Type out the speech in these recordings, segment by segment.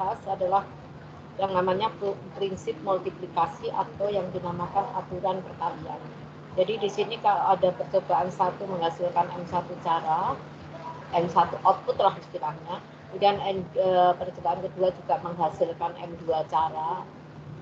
bahas adalah yang namanya prinsip multiplikasi atau yang dinamakan aturan perkalian. Jadi di sini kalau ada percobaan 1 menghasilkan M1 cara, M1 output lah istilahnya, kemudian percobaan kedua juga menghasilkan M2 cara,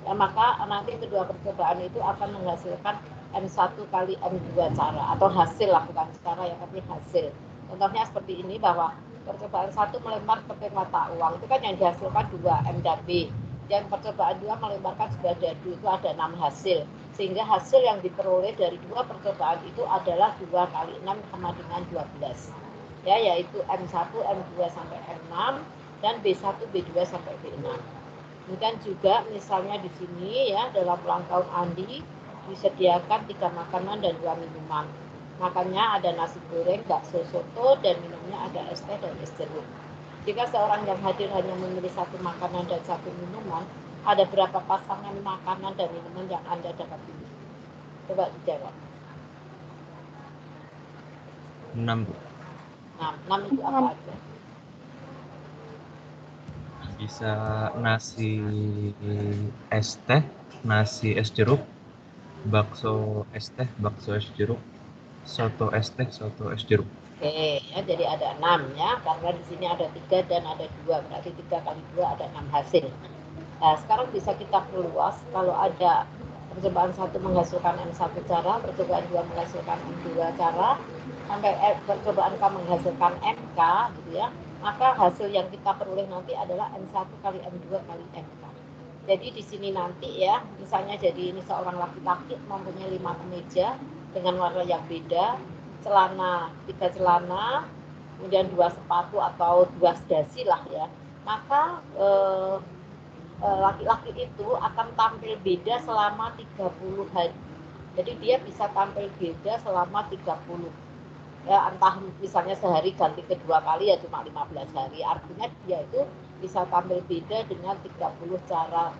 ya, maka nanti kedua percobaan itu akan menghasilkan M1 kali M2 cara, atau hasil lah, bukan cara ya, tapi hasil. Contohnya seperti ini, bahwa percobaan 1 melempar ke mata uang, itu kan yang dihasilkan 2 M dan B. Dan percobaan 2 melemparkan sudah dadu, itu ada 6 hasil. Sehingga hasil yang diperoleh dari 2 percobaan itu adalah 2 kali 6 sama dengan 12. Ya, yaitu M1, M2 sampai M6, dan B1, B2 sampai B6. Kemudian juga misalnya di sini ya, dalam ulang tahun Andi disediakan 3 makanan dan 2 minuman. Makannya ada nasi goreng, bakso, soto, dan minumnya ada es teh dan es jeruk. Jika seorang yang hadir hanya memilih 1 makanan dan 1 minuman, ada berapa pasangan makanan dan minuman yang Anda dapat pilih? Coba dijawab. 6, Bu. Nah, 6 itu apa aja? Bisa nasi es teh, nasi es jeruk, bakso es teh, bakso es jeruk, soto es teh, soto es jeruk. Oke, ya, jadi ada 6 ya, karena di sini ada 3 dan ada 2, berarti 3 kali 2 ada 6 hasil. Nah, sekarang bisa kita perluas, kalau ada percobaan 1 menghasilkan M1 cara, percobaan 2 menghasilkan M2 cara, sampai percobaan K menghasilkan MK, gitu ya, maka hasil yang kita peroleh nanti adalah M1 kali M2 kali MK. Jadi di sini nanti ya, misalnya jadi ini seorang laki-laki mempunyai 5 kemeja dengan warna yang beda, celana, 3 celana, kemudian 2 sepatu atau 2 dasi lah ya, maka laki-laki itu akan tampil beda selama 30 hari. Jadi dia bisa tampil beda selama 30. Ya, entah misalnya sehari ganti kedua kali ya cuma 15 hari. Artinya dia itu bisa tampil beda dengan 30 cara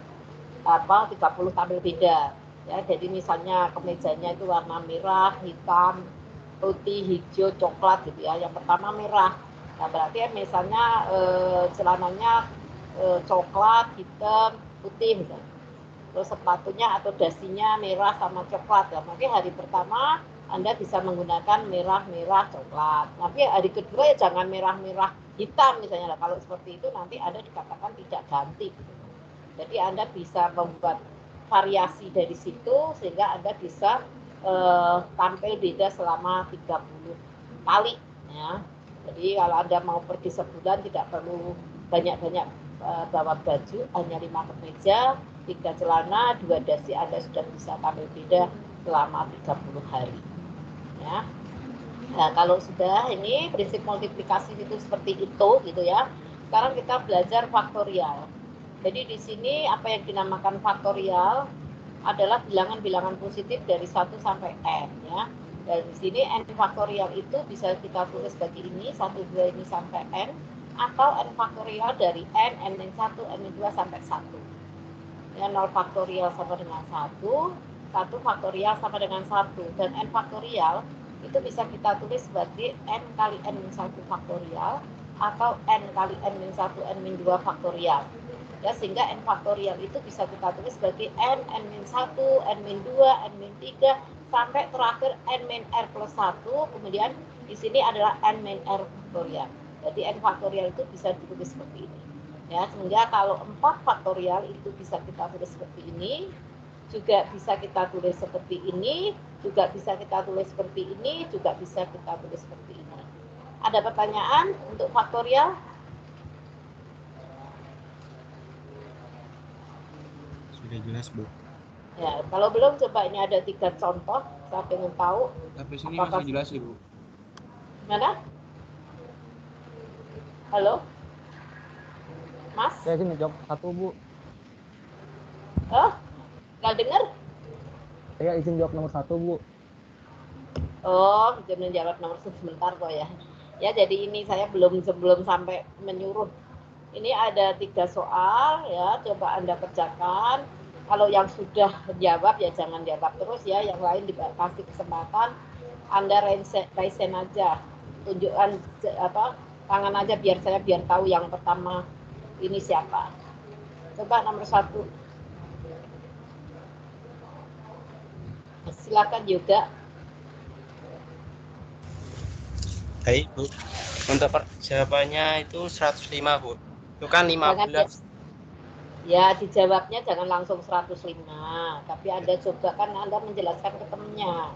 30 tampil beda. Ya, jadi misalnya kemejanya itu warna merah, hitam, putih, hijau, coklat gitu ya. Yang pertama merah. Nah, berarti misalnya celananya coklat, hitam, putih misalnya. Terus sepatunya atau dasinya merah sama coklat ya. Nanti hari pertama Anda bisa menggunakan merah-merah coklat. Tapi hari kedua ya jangan merah-merah hitam misalnya. Kalau seperti itu nanti Anda dikatakan tidak ganti. Jadi Anda bisa membuat variasi dari situ sehingga Anda bisa tampil beda selama 30 kali ya. Jadi kalau Anda mau pergi sebulan tidak perlu banyak-banyak bawa baju, hanya 5 kemeja, 3 celana, 2 dasi, Anda sudah bisa tampil beda selama 30 hari ya. Nah, kalau sudah ini prinsip multiplikasi itu seperti itu gitu ya. Sekarang kita belajar faktorial. Jadi di sini apa yang dinamakan faktorial adalah bilangan-bilangan positif dari 1 sampai n ya. Dan di sini n faktorial itu bisa kita tulis sebagai ini, 1, 2 ini sampai n, atau n faktorial dari n, n-1, n-2 sampai 1. Ya, 0 faktorial sama dengan 1, 1 faktorial sama dengan 1, dan n faktorial itu bisa kita tulis sebagai n kali n-1 faktorial atau n kali n-1, n-2 faktorial. Ya, sehingga n faktorial itu bisa kita tulis sebagai n, n-1, n-2, n-3 sampai terakhir n-r plus 1, kemudian di sini adalah n-r faktorial. Jadi n faktorial itu bisa ditulis seperti ini. Ya, sehingga kalau 4 faktorial itu bisa kita tulis seperti ini, juga bisa kita tulis seperti ini, juga bisa kita tulis seperti ini, juga bisa kita tulis seperti ini. Ada pertanyaan untuk faktorial? Sudah jelas, Bu. Ya, kalau belum coba ini ada 3 contoh, saya ingin tahu. Sampai sini masih jelas, Ibu. Mana? Halo? Mas? Saya izin jawab 1, Bu. Oh, nggak dengar? Saya izin jawab nomor 1, Bu. Oh, jangan jawab nomor sebentar kok ya. Ya, jadi ini saya sebelum sampai menyuruh. Ini ada 3 soal ya, coba Anda kerjakan. Kalau yang sudah jawab ya jangan jawab terus ya, yang lain dikasih kesempatan. Anda raisen aja, tunjukkan tangan aja biar tahu yang pertama ini siapa. Coba nomor 1. Silakan juga. Baik, Bu. Untuk jawabannya itu 105, Bu. Itu kan Jangan 15. ya dijawabnya jangan langsung 105, tapi Anda coba kan Anda menjelaskan ke temennya.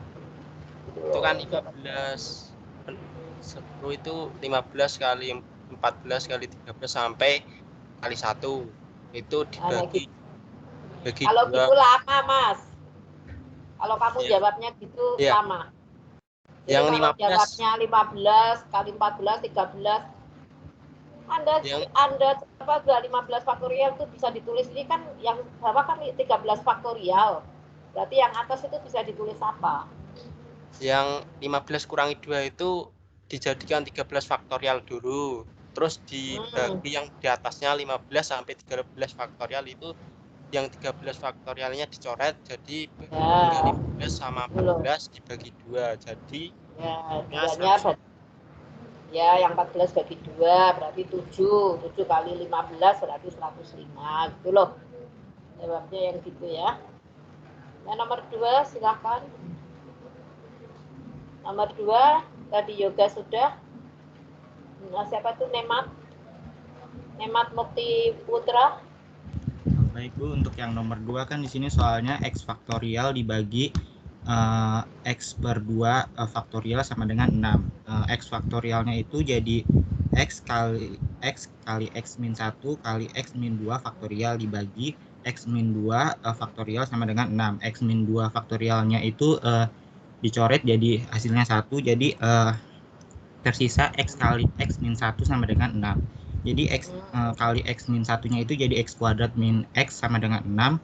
Itu kan 15. 10 itu 15 kali 14 kali 13 sampai kali 1. Itu dibagi Kalau 2. gitu lama, Mas. Kalau kamu Ya. jawabnya gitu Ya. lama. Jadi Yang kalau 15 jawabnya 15 kali 14 13 Anda apa 15 faktorial itu bisa ditulis, ini kan yang bawah kan 13 faktorial. Berarti yang atas itu bisa ditulis apa? Yang 15 kurangi 2 itu dijadikan 13 faktorial dulu. Terus dibagi yang di atasnya 15 sampai 13 faktorial itu yang 13 faktorialnya dicoret jadi tinggal 15 sama 14 dibagi 2. Jadi ya, ya yang 14 bagi 2 berarti 7 kali 15 berarti 105 gitu loh. Jawabnya yang gitu ya. Nah, nomor 2 silahkan. Nomor 2 tadi yoga sudah. Nah, siapa tuh Nemat Mukti Putra. Baik Bu, untuk yang nomor 2 kan di sini soalnya X faktorial dibagi X per 2 faktorial sama dengan 6. X faktorialnya itu jadi X kali X min 1 kali X min 2 faktorial dibagi X min 2 faktorial sama dengan 6. X min 2 faktorialnya itu dicoret jadi hasilnya 1, jadi tersisa X kali X min 1 sama dengan 6. Jadi X kali X min 1-nya itu jadi X kuadrat min X sama dengan 6.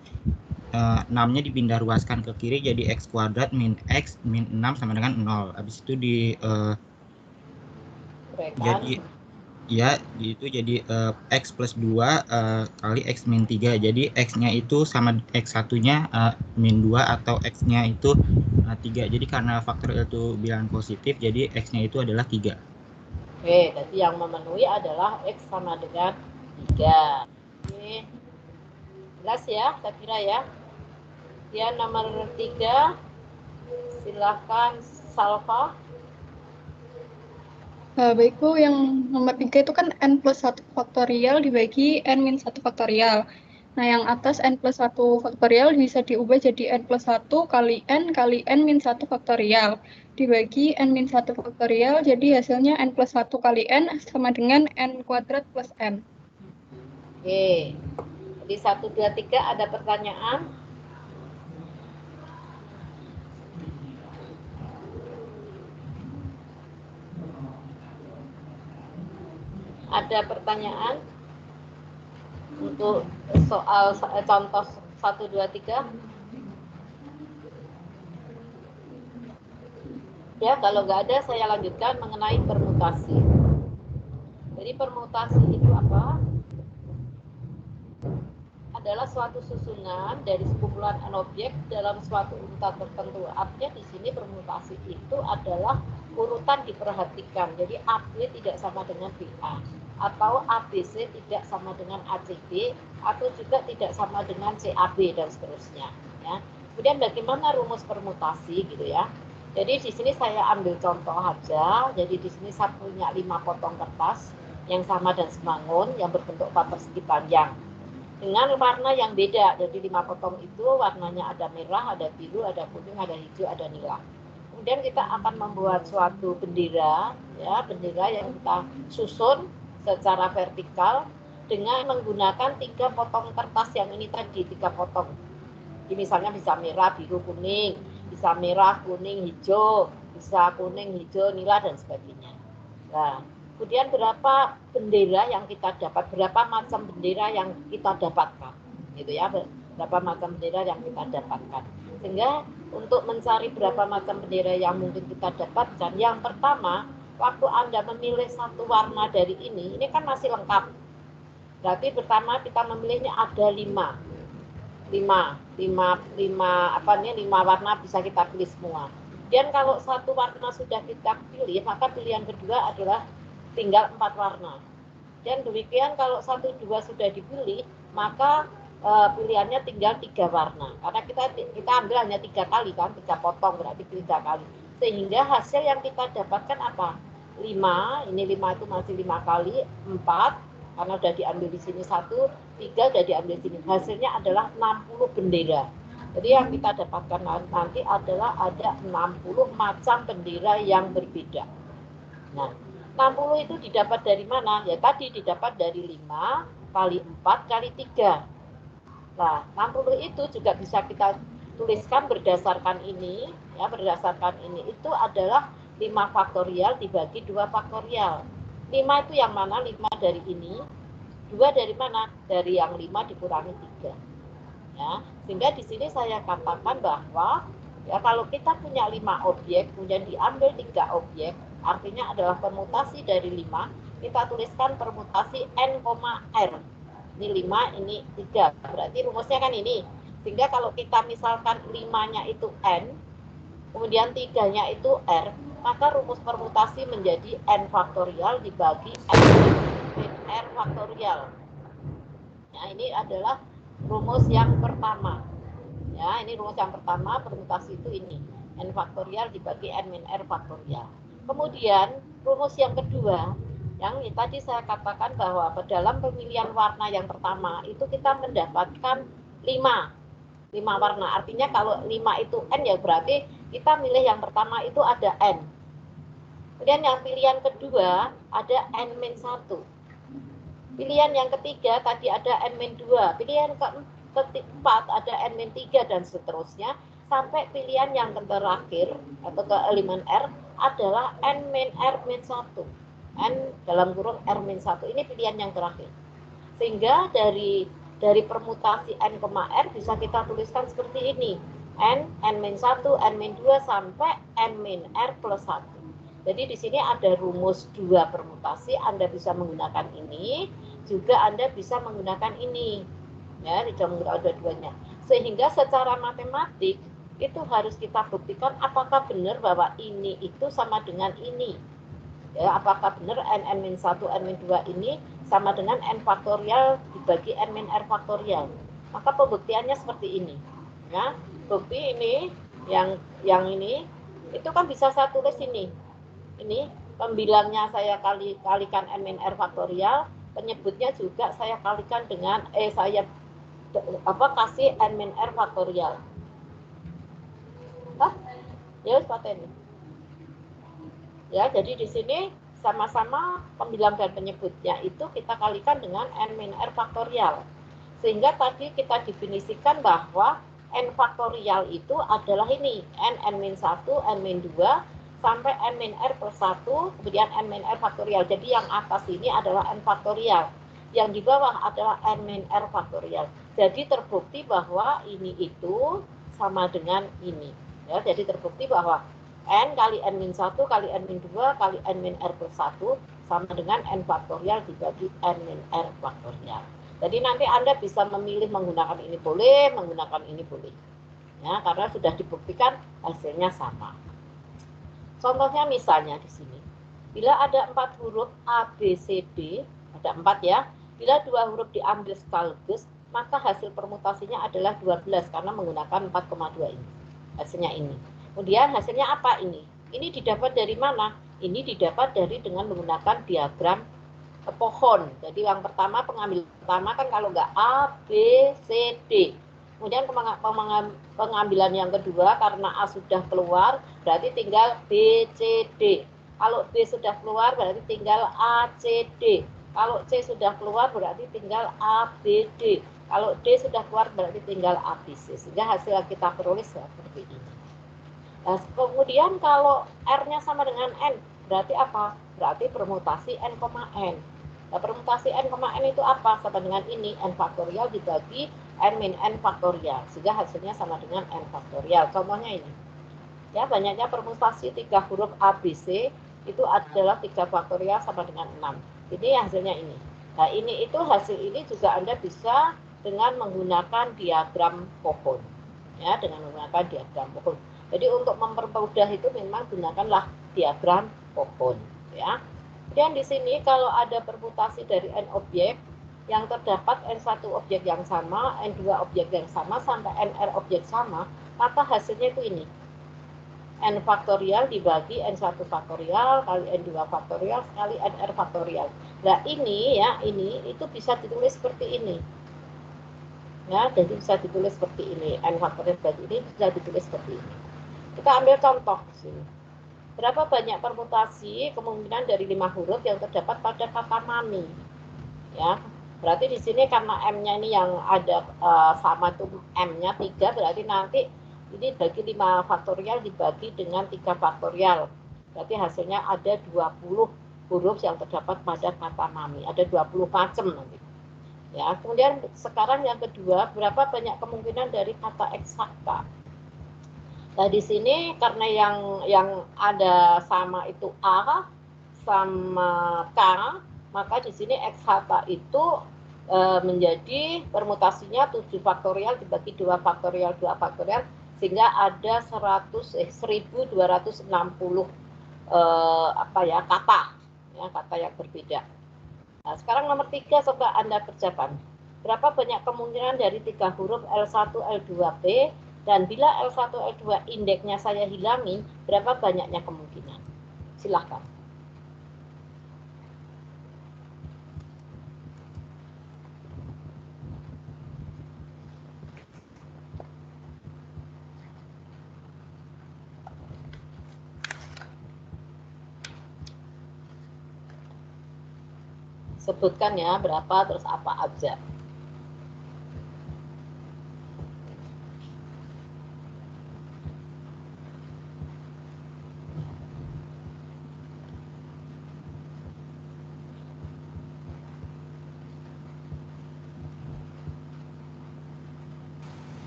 6-nya dipindah ruaskan ke kiri jadi X kuadrat min X min 6 sama dengan 0. Habis itu jadi ya itu jadi X plus 2 kali X min 3. Jadi X-nya itu sama X1-nya min 2 atau X-nya itu 3. Jadi karena faktor itu bilangan positif jadi X-nya itu adalah 3. Oke, jadi yang memenuhi adalah X sama dengan 3. Oke. Jelas ya, saya kira ya. Ya, nomor 3. Silahkan Salva. Baik Bu, yang nomor 3 itu kan N plus 1 faktorial dibagi N min 1 faktorial. Nah, yang atas N plus 1 faktorial bisa diubah jadi N plus 1 kali N min 1 faktorial. Dibagi N min 1 faktorial, jadi hasilnya N plus 1 kali N sama dengan N kuadrat plus M. Oke, jadi 1, 2, 3 ada pertanyaan? Ada pertanyaan untuk soal contoh 1, 2, 3? Ya, kalau nggak ada saya lanjutkan mengenai permutasi. Jadi permutasi itu apa? Adalah suatu susunan dari sekumpulan n objek dalam suatu urutan tertentu. Artinya di sini permutasi itu adalah urutan diperhatikan. Jadi AB tidak sama dengan BA, atau ABC tidak sama dengan ACB, atau juga tidak sama dengan CAB dan seterusnya. Ya. Kemudian bagaimana rumus permutasi gitu ya? Jadi di sini saya ambil contoh aja. Jadi di sini saya punya 5 potong kertas yang sama dan sebangun yang berbentuk 4 persegi panjang dengan warna yang beda. Jadi 5 potong itu warnanya ada merah, ada biru, ada kuning, ada hijau, ada nila. Kemudian kita akan membuat suatu bendera, ya, bendera yang kita susun secara vertikal dengan menggunakan 3 potong kertas yang ini tadi, 3 potong. Jadi misalnya bisa merah, biru, kuning, bisa merah, kuning, hijau, bisa kuning, hijau, nila dan sebagainya. Nah, kemudian berapa bendera yang kita dapat, berapa macam bendera yang kita dapatkan, gitu ya, berapa macam bendera yang kita dapatkan. Sehingga untuk mencari berapa macam bendera yang mungkin kita dapatkan, yang pertama, waktu Anda memilih satu warna dari ini kan masih lengkap. Berarti pertama kita memilihnya ada 5 warna bisa kita pilih semua. Dan kalau satu warna sudah kita pilih, maka pilihan kedua adalah tinggal 4 warna. Dan demikian kalau 1, 2 sudah dipilih, maka pilihannya tinggal 3 warna. Karena kita ambil hanya 3 kali kan, 3 potong berarti 3 kali. Sehingga hasil yang kita dapatkan apa? 5, ini 5 itu masih 5 kali, 4, karena sudah diambil di sini 1, 3 sudah diambil di sini. Hasilnya adalah 60 bendera. Jadi yang kita dapatkan nanti adalah ada 60 macam bendera yang berbeda. Nah, 60 itu didapat dari mana? Ya tadi didapat dari 5 kali 4 kali 3. Nah, 60 itu juga bisa kita tuliskan berdasarkan ini, ya berdasarkan ini. Itu adalah 5 faktorial dibagi 2 faktorial. 5 itu yang mana? 5 dari ini. 2 dari mana? Dari yang 5 dikurangi 3. Ya, sehingga di sini saya katakan bahwa ya kalau kita punya 5 objek, kemudian diambil 3 objek, artinya adalah permutasi dari 5, kita tuliskan permutasi n, r. Ini 5, ini 3. Berarti rumusnya kan ini. Sehingga kalau kita misalkan 5-nya itu n, kemudian 3-nya itu r, maka rumus permutasi menjadi n faktorial dibagi n r faktorial. Nah, ini adalah rumus yang pertama. Ya, ini rumus yang pertama, permutasi itu ini. N faktorial dibagi n min r faktorial. Kemudian rumus yang kedua, yang tadi saya katakan bahwa dalam pemilihan warna yang pertama itu kita mendapatkan 5 warna. Artinya kalau 5 itu n ya berarti kita milih yang pertama itu ada n. Kemudian yang pilihan kedua ada n-1. Pilihan yang ketiga tadi ada n-2. Pilihan keempat ada n-3 dan seterusnya. Sampai pilihan yang terakhir atau ke elemen R adalah n-r-1. N dalam kurung R-1. Ini pilihan yang terakhir. Sehingga dari permutasi n, r bisa kita tuliskan seperti ini. n-1, n-2 sampai n-r plus 1. Jadi di sini ada rumus 2 permutasi, Anda bisa menggunakan ini, juga Anda bisa menggunakan ini. Ya, bisa menggunakan dua-duanya. Sehingga secara matematik itu harus kita buktikan apakah benar bahwa ini itu sama dengan ini. Ya, apakah benar n-1, n-2 ini sama dengan n faktorial dibagi n-r faktorial. Maka pembuktiannya seperti ini. Ya, bukti ini yang ini itu kan bisa saya tulis ini. Ini pembilangnya saya kalikan n-r faktorial, penyebutnya juga saya kalikan dengan saya kasih n-r faktorial. Ya, seperti ini. Ya, jadi di sini sama-sama pembilang dan penyebutnya itu kita kalikan dengan n-r faktorial. Sehingga tadi kita definisikan bahwa n faktorial itu adalah ini, n-1, n-2 sampai n-r plus 1, kemudian n-r faktorial. Jadi yang atas ini adalah n faktorial, yang di bawah adalah n-r faktorial. Jadi terbukti bahwa ini itu sama dengan ini. Ya, jadi terbukti bahwa n kali n-1 kali n-2 kali n-r plus 1 sama dengan n faktorial dibagi n-r faktorial. Jadi nanti Anda bisa memilih menggunakan ini boleh, menggunakan ini boleh. Ya, karena sudah dibuktikan hasilnya sama. Contohnya misalnya di sini, bila ada 4 huruf A, B, C, D, ada 4 ya, bila 2 huruf diambil sekaligus, maka hasil permutasinya adalah 12 karena menggunakan 4,2 ini. Hasilnya ini. Kemudian hasilnya apa ini? Ini didapat dari mana? Ini didapat dari dengan menggunakan diagram pohon. Jadi yang pertama, pengambil pertama kan kalau enggak A, B, C, D. Kemudian pengambilan yang kedua karena A sudah keluar berarti tinggal B, C, D. Kalau B sudah keluar berarti tinggal A, C, D. Kalau C sudah keluar berarti tinggal A, B, D. Kalau D sudah keluar berarti tinggal A, B, C. Sehingga hasil yang kita peroleh seperti ini. Nah, kemudian kalau R-nya sama dengan N berarti apa? Berarti permutasi N, N. Nah, permutasi n, n itu apa? Sama dengan ini, n faktorial dibagi n min n faktorial. Sehingga hasilnya sama dengan n faktorial. Contohnya ini. Ya, banyaknya permutasi 3 huruf A, B, C itu adalah 3 faktorial sama dengan 6. Ini hasilnya ini. Nah, ini itu hasil ini juga Anda bisa dengan menggunakan diagram pohon. Ya, dengan menggunakan diagram pohon. Jadi untuk mempermudah itu memang gunakanlah diagram pohon. Ya. Kemudian di sini kalau ada permutasi dari n objek yang terdapat n1 objek yang sama, n2 objek yang sama, sampai nr objek sama, maka hasilnya itu ini. N faktorial dibagi N1 faktorial kali N2 faktorial kali NR faktorial. Nah ini ya, ini itu bisa ditulis seperti ini. Ya, jadi bisa ditulis seperti ini. N faktorial bagi ini bisa ditulis seperti ini. Kita ambil contoh di sini. Berapa banyak permutasi kemungkinan dari 5 huruf yang terdapat pada kata mami? Ya, berarti di sini karena M-nya ini yang ada sama tuh M-nya 3, berarti nanti ini bagi 5 faktorial dibagi dengan 3 faktorial. Berarti hasilnya ada 20 huruf yang terdapat pada kata mami. Ada 20 macam nanti. Ya, kemudian sekarang yang kedua, berapa banyak kemungkinan dari kata eksakta? Nah, di sini karena yang ada sama itu A sama K, maka di sini eksakta itu menjadi permutasinya 7 faktorial dibagi 2 faktorial 2 faktorial, sehingga ada 1260 kata yang berbeda. Nah, sekarang nomor 3 coba Anda kerjakan. Berapa banyak kemungkinan dari 3 huruf L1 L2P, dan bila L1 L2 indeksnya saya hilangi, berapa banyaknya kemungkinan? Silahkan. Sebutkan ya berapa terus apa aja.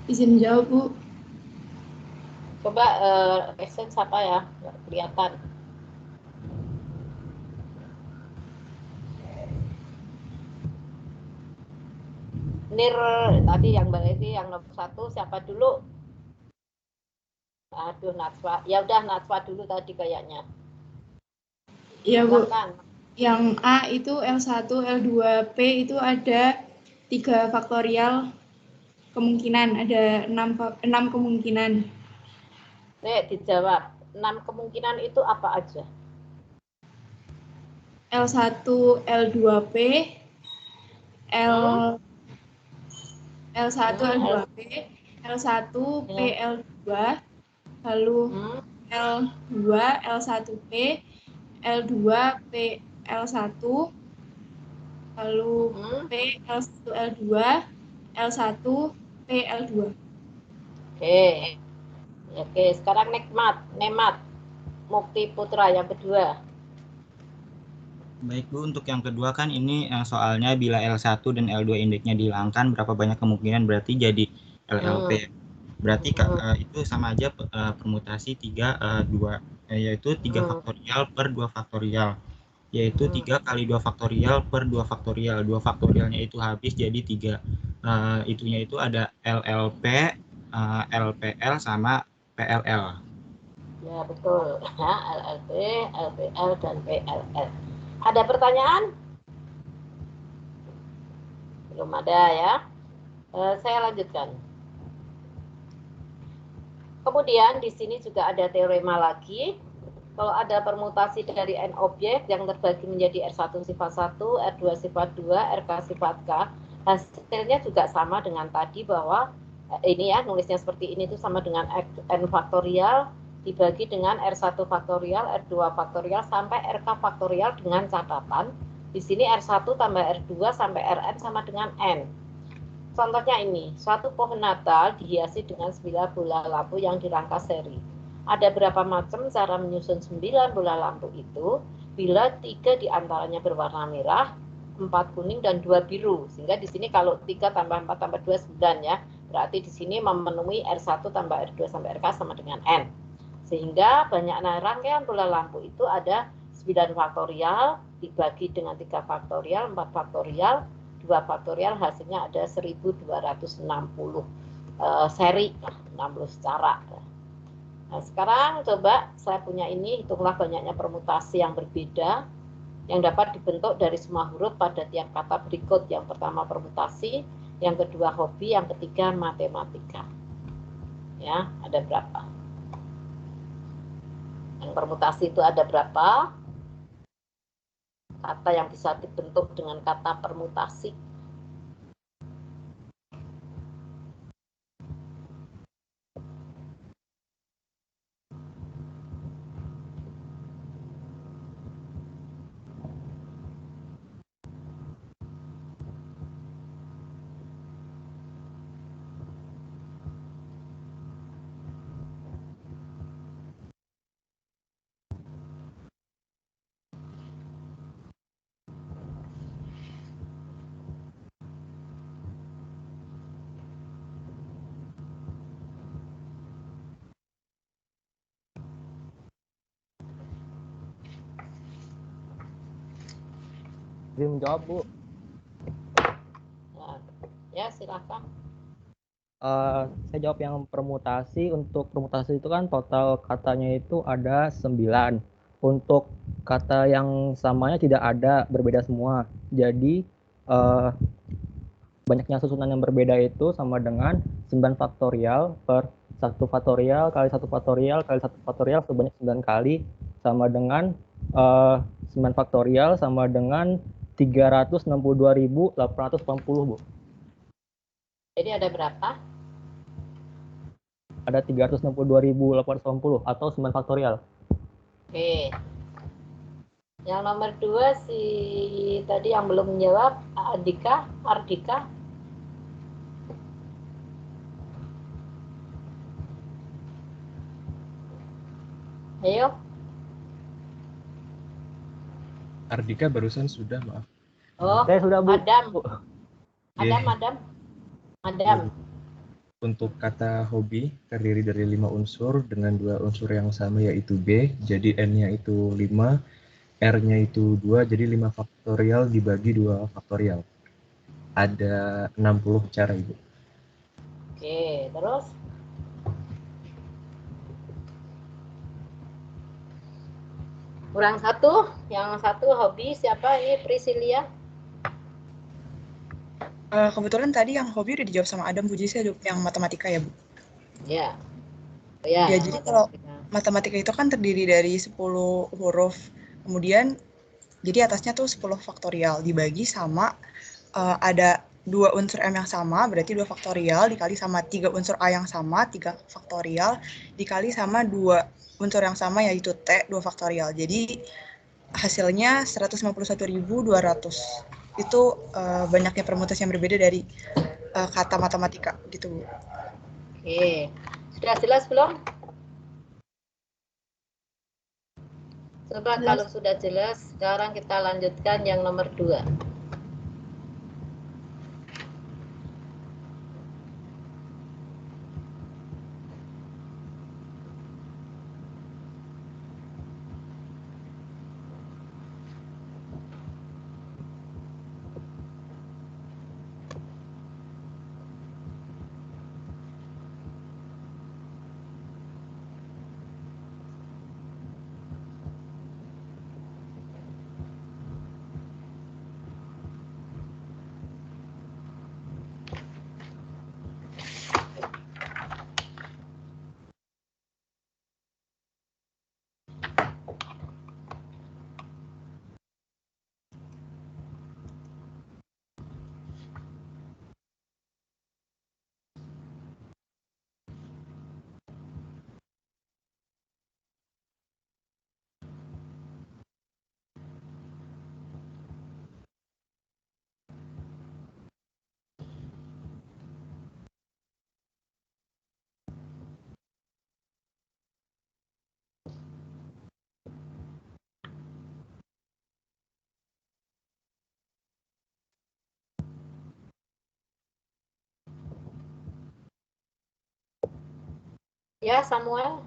Izin jawab, Bu. Coba Resen siapa ya? Nggak kelihatan. Nir tadi yang berarti yang nomor 1 siapa dulu? Aduh, Natswa. Ya udah Natswa dulu tadi kayaknya. Iya, Bu. Silahkan. Yang A itu L1, L2P itu ada 3 faktorial kemungkinan, ada 6 kemungkinan. Dijawab. 6 kemungkinan itu apa aja? L1, L2P, L1, L2P, L1, PL2, lalu L2, L1P, L2, PL1, lalu P, L1, L2, L1, PL2. Oke, sekarang Nemat, Mukti Putra yang kedua. Baik Bu, untuk yang kedua kan ini soalnya bila L1 dan L2 indeksnya dihilangkan, berapa banyak kemungkinan berarti jadi LLP. Berarti itu sama aja permutasi 3, 2, yaitu 3 faktorial per 2 faktorial. Yaitu 3 kali 2 faktorial per 2 faktorial. 2 faktorialnya itu habis jadi 3. Itunya itu ada LLP, LPL, sama PLL. Ya, betul. Ya, LLP, LPL, dan PLL. Ada pertanyaan? Belum ada ya. Saya lanjutkan. Kemudian di sini juga ada teorema lagi. Kalau ada permutasi dari N objek yang terbagi menjadi R1 sifat 1, R2 sifat 2, RK sifat K, hasilnya juga sama dengan tadi bahwa ini ya, nulisnya seperti ini itu sama dengan N faktorial dibagi dengan R1 faktorial, R2 faktorial, sampai RK faktorial, dengan catatan di sini R1 tambah R2 sampai Rn sama dengan N. Contohnya ini, suatu pohon Natal dihiasi dengan 9 bola lampu yang dirangka seri. Ada berapa macam cara menyusun 9 bola lampu itu bila 3 diantaranya berwarna merah, 4 kuning, dan 2 biru. Sehingga di sini kalau 3 tambah 4 tambah 2, 9 ya. Berarti di sini memenuhi R1 tambah R2 sampai RK sama dengan N. Sehingga banyaknya rangkaian bola lampu itu ada 9 faktorial dibagi dengan 3 faktorial, 4 faktorial, 2 faktorial, hasilnya ada 1260 seri, 60 cara. Nah, sekarang coba saya punya ini, hitunglah banyaknya permutasi yang berbeda yang dapat dibentuk dari semua huruf pada tiap kata berikut. Yang pertama permutasi, yang kedua hobi, yang ketiga matematika. Ya, ada berapa? Yang permutasi itu ada berapa? Kata yang bisa dibentuk dengan kata permutasi. Izin menjawab, Bu. Nah, ya, silakan. Saya jawab yang permutasi. Untuk permutasi itu kan total katanya itu ada 9. Untuk kata yang samanya tidak ada, berbeda semua. Jadi banyaknya susunan yang berbeda itu sama dengan 9 faktorial per 1 faktorial kali 1 faktorial kali 1 faktorial sebanyak 9 kali sama dengan 9 faktorial sama dengan 362.880, Bu. Jadi ada berapa? Ada 362.880 atau 9 faktorial. Oke. Yang nomor 2 si tadi yang belum menjawab, Ardika. Ayo. Ardika barusan sudah, maaf. Oh, Saya sudah, Bu. Adam. Untuk kata hobi terdiri dari 5 unsur dengan 2 unsur yang sama yaitu B, jadi N-nya itu 5, R-nya itu 2, jadi 5 faktorial dibagi 2 faktorial. Ada 60 cara, Ibu. Oke, terus? Kurang satu, yang satu hobi siapa ini? Priscilia? Kebetulan tadi yang hobi udah dijawab sama Adam, Bu. Jadi saya yang matematika ya, Bu. Ya. Ya, Ya, jadi kalau matematika itu kan terdiri dari 10 huruf. Kemudian jadi atasnya tuh 10 faktorial dibagi sama ada 2 unsur M yang sama, berarti 2 faktorial dikali sama 3 unsur A yang sama, 3 faktorial dikali sama 2 unsur yang sama yaitu T, 2 faktorial. Jadi hasilnya 151.200. Itu banyaknya permutasi yang berbeda dari kata matematika gitu, Bu. Oke. Sudah jelas belum? Coba Jelas. kalau sudah jelas, sekarang kita lanjutkan yang nomor 2. Ya, Samuel.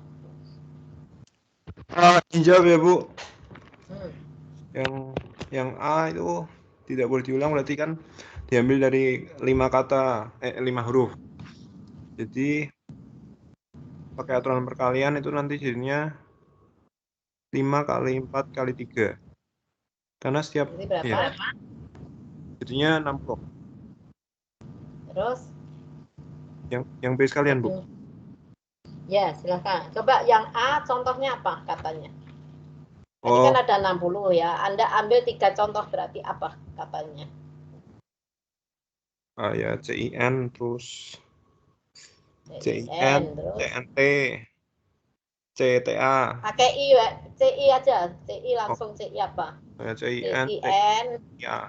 Dijawab ya, Bu. Hmm. Yang A itu tidak boleh diulang, berarti kan diambil dari 5 huruf. Jadi pakai aturan perkalian itu nanti jadinya 5 kali 4 kali 3. Karena setiap Berarti berapa? ya, jadinya 60. Terus? Yang B sekalian, Bu. Ya, silakan. Coba yang A contohnya apa katanya? Tadi Oh, kan ada 60 ya. Anda ambil 3 contoh berarti apa katanya? ya CIN, terus CIN, CIN, terus CNT, CTA. pakai I ya. CI aja. CI Oh, langsung CI apa? CIN, CIN, CIA.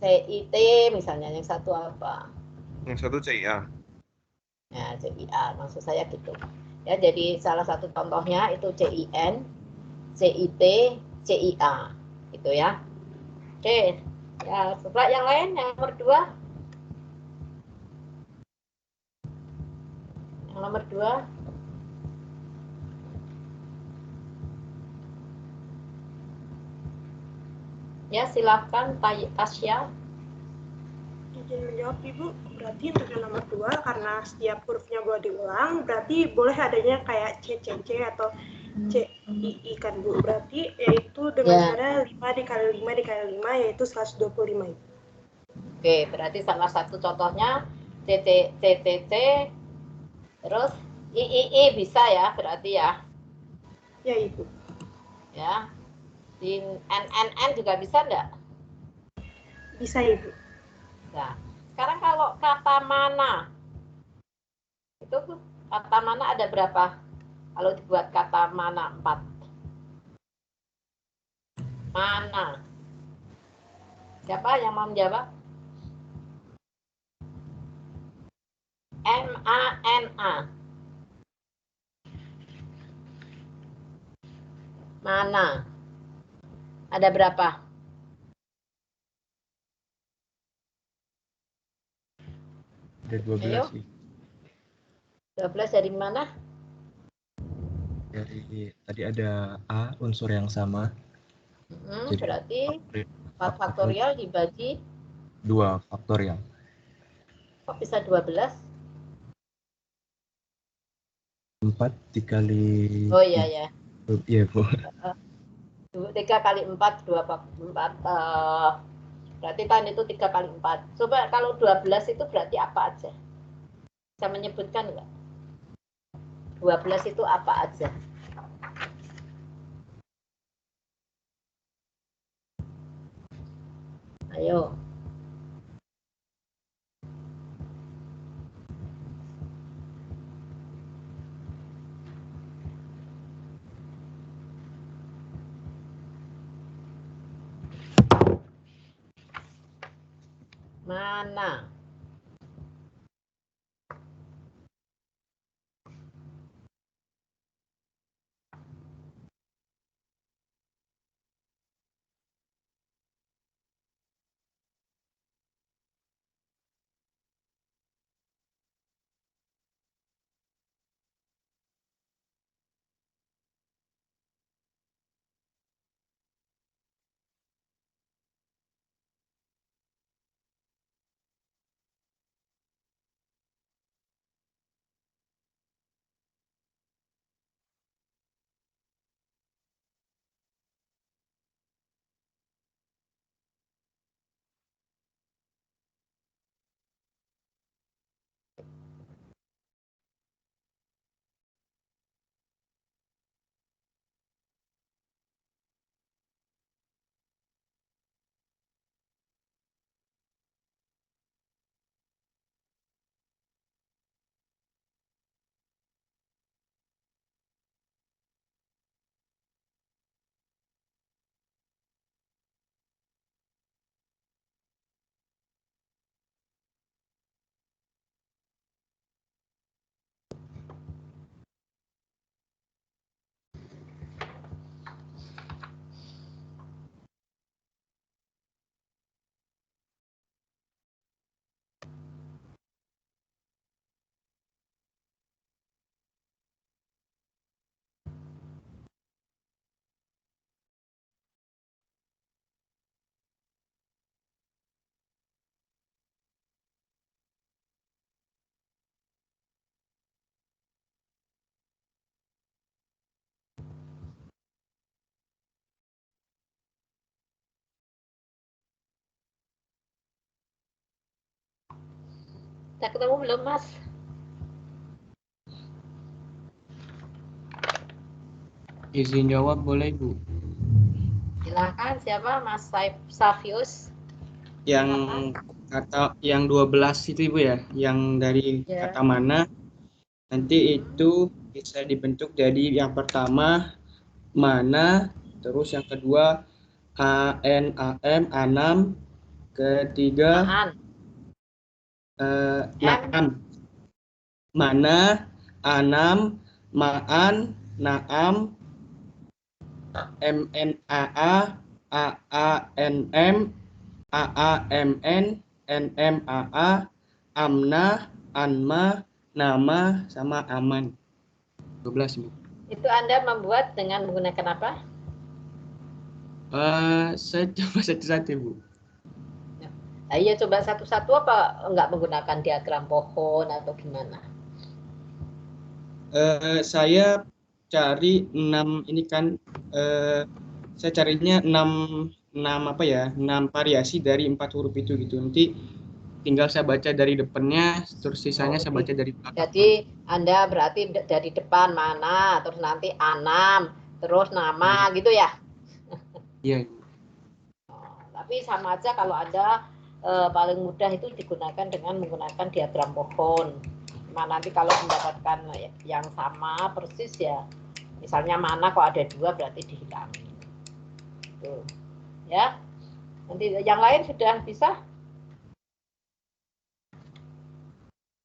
CIT misalnya, yang satu apa? Yang satu CIA. Nah, CIA maksud saya gitu. Ya, jadi salah satu contohnya itu CIN, CIT, CIA. Gitu ya. Oke. Ya, coba yang lain, yang nomor 2. Yang nomor 2. Ya, silahkan Tasya. Izin menjawab Ibu, berarti untuk yang nomor 2 karena setiap hurufnya boleh diulang, berarti boleh adanya kayak CCC atau CII kan Bu. Berarti yaitu dengan cara 5 dikali 5 dikali 5 yaitu 125 Ibu. Oke, berarti salah satu contohnya CCC, terus III bisa ya berarti ya. Ya Ibu. Ya. Di NNN juga bisa enggak? Bisa Ibu. Nah, sekarang kalau kata mana, itu kata mana ada berapa? Kalau dibuat kata mana 4. Mana? Siapa yang mau menjawab? MANA. Mana? Ada berapa? Ada 12 Ayo. sih. 12 dari mana? Dari tadi ada A unsur yang sama. Jadi Berarti 4 faktorial dibagi 2 faktorial. kok bisa 12? 4 dikali Oh iya ya. Iya, Bu. 3 kali 4, 4 berarti kan itu 3 kali 4. Coba kalau 12 itu berarti apa aja? Bisa menyebutkan enggak? 12 itu apa aja? Ayo. Mana? Udah ketemu belum, Mas? Izin jawab boleh, Bu? Silakan, siapa? Mas Safius? Yang kata yang 12 itu Ibu ya, yang dari Ya. kata mana nanti itu bisa dibentuk jadi yang pertama mana, terus yang kedua anam, ketiga naam. Mana, anam, ma'an, naam, mnaa, aanm, aamn, nmaa, amna, anma, nama, sama aman. 12, Bu. Itu Anda membuat dengan menggunakan apa? Saya coba satu-satu, Bu. Nah, iya, coba satu-satu apa enggak menggunakan diagram pohon atau gimana? Saya cari 6 ini kan, saya carinya 6 apa ya, 6 variasi dari 4 huruf itu gitu. Nanti tinggal saya baca dari depannya, terus sisanya saya baca dari belakang. Jadi Anda berarti dari depan mana, terus nanti anam, terus nama gitu ya? Iya. Tapi sama aja kalau Anda paling mudah itu digunakan dengan menggunakan diagram pohon. Nah, nanti kalau mendapatkan yang sama persis ya, misalnya mana kok ada 2 berarti dihilangi. Tuh. Ya. Nanti yang lain sudah bisa?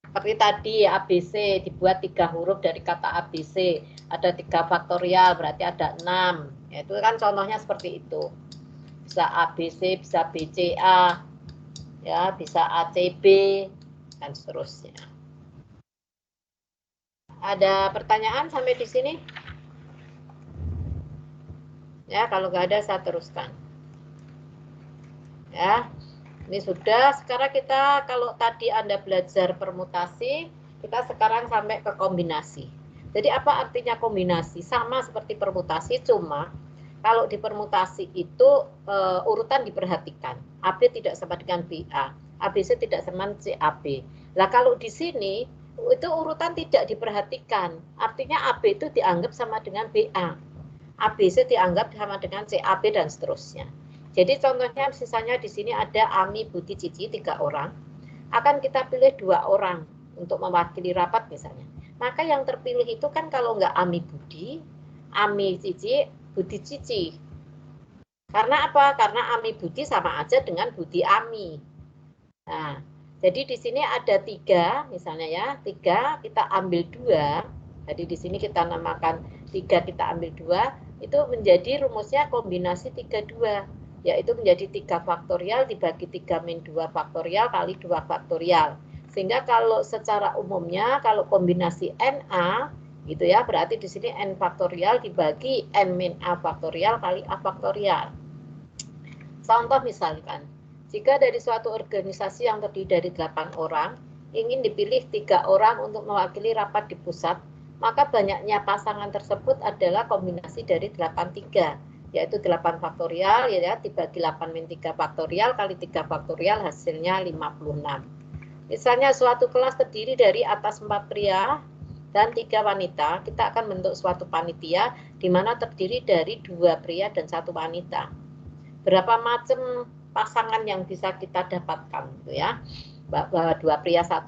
Seperti tadi ABC dibuat 3 huruf dari kata ABC, ada 3 faktorial berarti ada 6. Ya, itu kan contohnya seperti itu. Bisa ABC, bisa BCA, ya, bisa ACB dan seterusnya. Ada pertanyaan sampai di sini? Ya, kalau nggak ada saya teruskan. Ya, ini sudah. Sekarang kita, kalau tadi Anda belajar permutasi, kita sekarang sampai ke kombinasi. Jadi apa artinya kombinasi? Sama seperti permutasi, cuma kalau di permutasi itu urutan diperhatikan. AB tidak sama dengan BA, ABC tidak sama dengan CAB. Nah, kalau di sini itu urutan tidak diperhatikan. Artinya AB itu dianggap sama dengan BA. ABC dianggap sama dengan CAB dan seterusnya. Jadi contohnya sisanya di sini ada Ami, Budi, Cici, 3 orang. Akan kita pilih 2 orang untuk mewakili rapat misalnya. Maka yang terpilih itu kan kalau nggak Ami Budi, Ami Cici, Budi Cici. Karena apa? Karena Ami Budi sama aja dengan Budi Ami. Nah, jadi di sini ada 3 misalnya ya, 3 kita ambil 2. Jadi di sini kita namakan 3 kita ambil 2, itu menjadi rumusnya kombinasi 32. Yaitu menjadi 3 faktorial dibagi 3 min 2 faktorial kali 2 faktorial. Sehingga kalau secara umumnya, kalau kombinasi NA, gitu ya, berarti di sini N faktorial dibagi N min A faktorial kali A faktorial. Contoh misalkan, jika dari suatu organisasi yang terdiri dari 8 orang, ingin dipilih 3 orang untuk mewakili rapat di pusat, maka banyaknya pasangan tersebut adalah kombinasi dari 83. Yaitu 8 faktorial ya dibagi 8 min 3 faktorial kali 3 faktorial hasilnya 56. Misalnya suatu kelas terdiri dari atas 4 pria dan 3 wanita, kita akan bentuk suatu panitia di mana terdiri dari 2 pria dan 1 wanita. Berapa macam pasangan yang bisa kita dapatkan gitu ya. 2 pria 1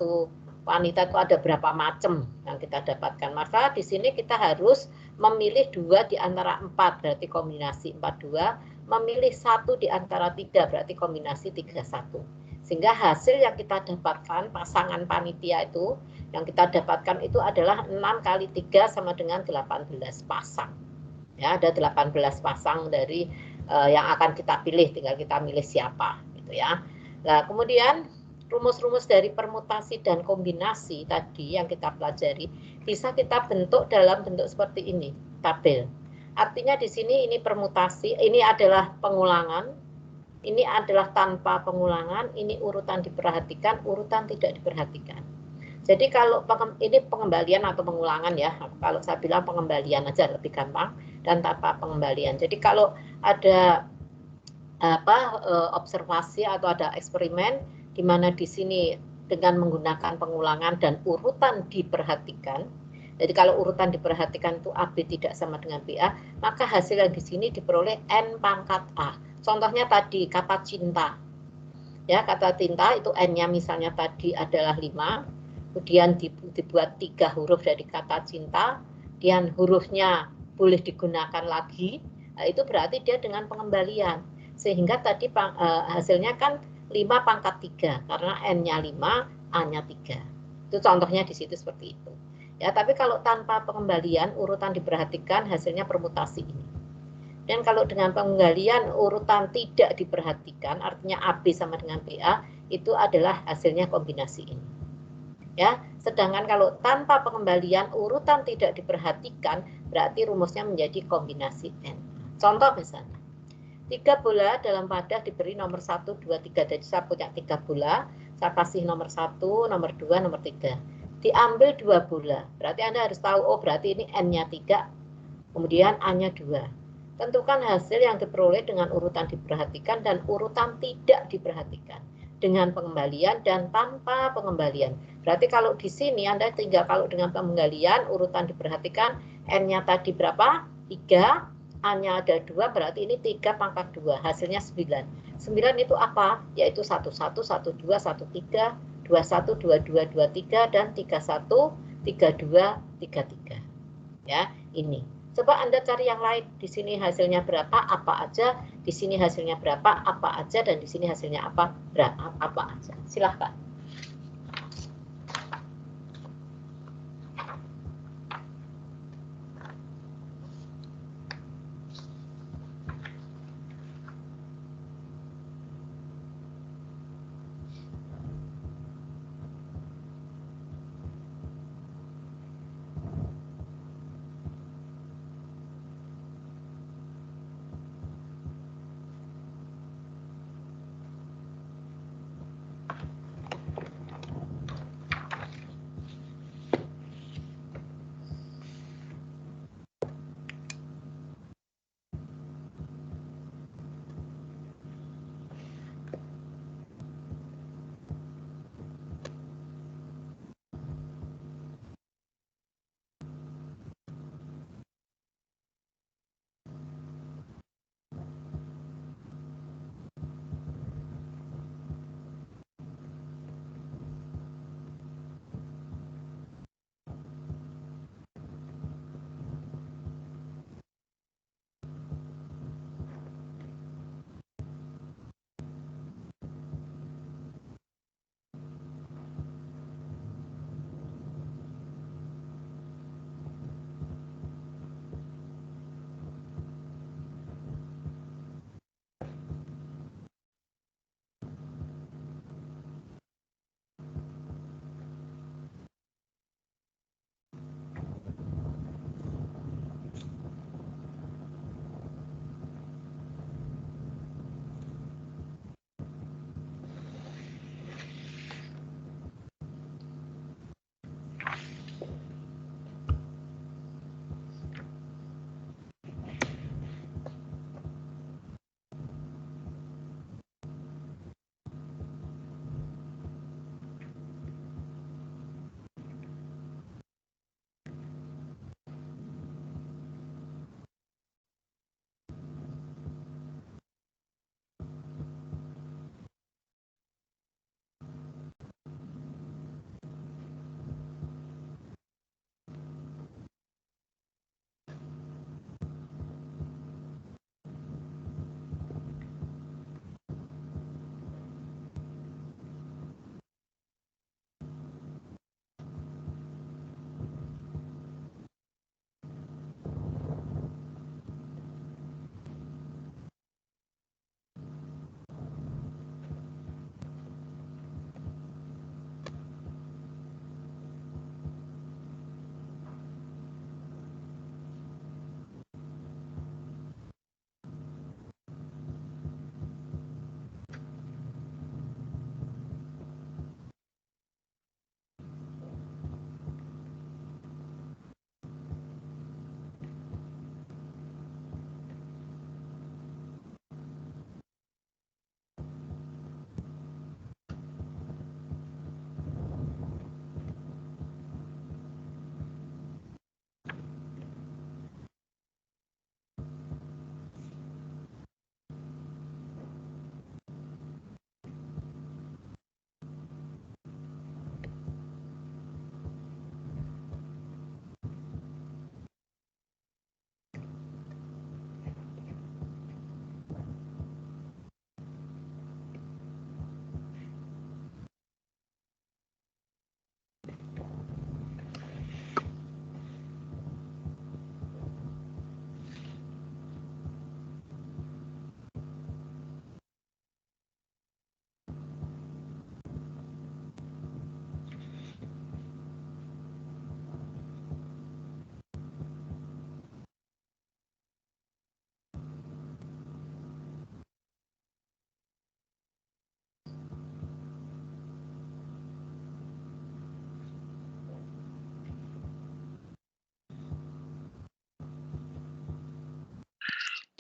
wanita itu ada berapa macam yang kita dapatkan. Maka di sini kita harus memilih 2 di antara 4 berarti kombinasi 42, memilih 1 di antara 3 berarti kombinasi 31. Sehingga hasil yang kita dapatkan pasangan panitia itu yang kita dapatkan itu adalah 6 kali 3 sama dengan 18 pasang. Ya, ada 18 pasang dari yang akan kita pilih, tinggal kita milih siapa gitu ya. Nah, kemudian rumus-rumus dari permutasi dan kombinasi tadi yang kita pelajari bisa kita bentuk dalam bentuk seperti ini, tabel. Artinya di sini ini permutasi, ini adalah pengulangan, ini adalah tanpa pengulangan, ini urutan diperhatikan, urutan tidak diperhatikan. Jadi kalau ini pengembalian atau pengulangan ya, kalau saya bilang pengembalian aja lebih gampang dan tanpa pengembalian. Jadi kalau ada observasi atau ada eksperimen di mana di sini dengan menggunakan pengulangan dan urutan diperhatikan. Jadi kalau urutan diperhatikan itu AB tidak sama dengan BA, maka hasil yang di sini diperoleh N pangkat A. Contohnya tadi kata cinta. Ya, kata cinta itu N-nya misalnya tadi adalah 5, kemudian dibuat 3 huruf dari kata cinta, dan hurufnya boleh digunakan lagi, nah, itu berarti dia dengan pengembalian. Sehingga tadi hasilnya kan 5 pangkat 3, karena N-nya 5, A-nya 3. Itu contohnya di situ seperti itu. Ya, tapi kalau tanpa pengembalian, urutan diperhatikan, hasilnya permutasi ini. Dan kalau dengan pengembalian urutan tidak diperhatikan, artinya AB sama dengan BA, itu adalah hasilnya kombinasi ini. Ya, sedangkan kalau tanpa pengembalian urutan tidak diperhatikan, berarti rumusnya menjadi kombinasi N. Contoh misalnya, 3 bola dalam wadah diberi nomor 1, 2, 3. Jadi saya punya 3 bola, saya kasih nomor 1, nomor 2, nomor 3. Diambil 2 bola, berarti Anda harus tahu, oh berarti ini N-nya 3, kemudian A-nya 2. Tentukan hasil yang diperoleh dengan urutan diperhatikan dan urutan tidak diperhatikan, dengan pengembalian dan tanpa pengembalian. Berarti kalau di sini Anda tinggal kalau dengan pengembalian, urutan diperhatikan, N-nya tadi berapa? 3, A-nya ada 2, berarti ini 3 pangkat 2, hasilnya 9. 9 itu apa? Yaitu 11, 12, 13, 21, 22, 23, dan 31, 32, 33. Ya, ini. Coba Anda cari yang lain. Di sini hasilnya berapa, apa aja. Di sini hasilnya berapa, apa aja. Dan di sini hasilnya apa, berapa, apa aja. Silahkan.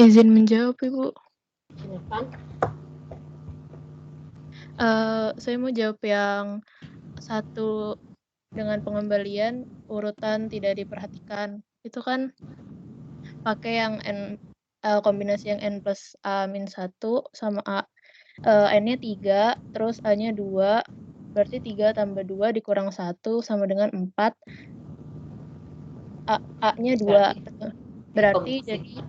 Izin menjawab, Ibu. Silakan. Saya mau jawab yang 1 dengan pengembalian urutan tidak diperhatikan. Itu kan pakai yang kombinasi yang n plus A-1 sama n-nya 3, terus A-nya 2, berarti 3 tambah 2 dikurang 1 sama dengan 4. A-nya 2. Berarti jadi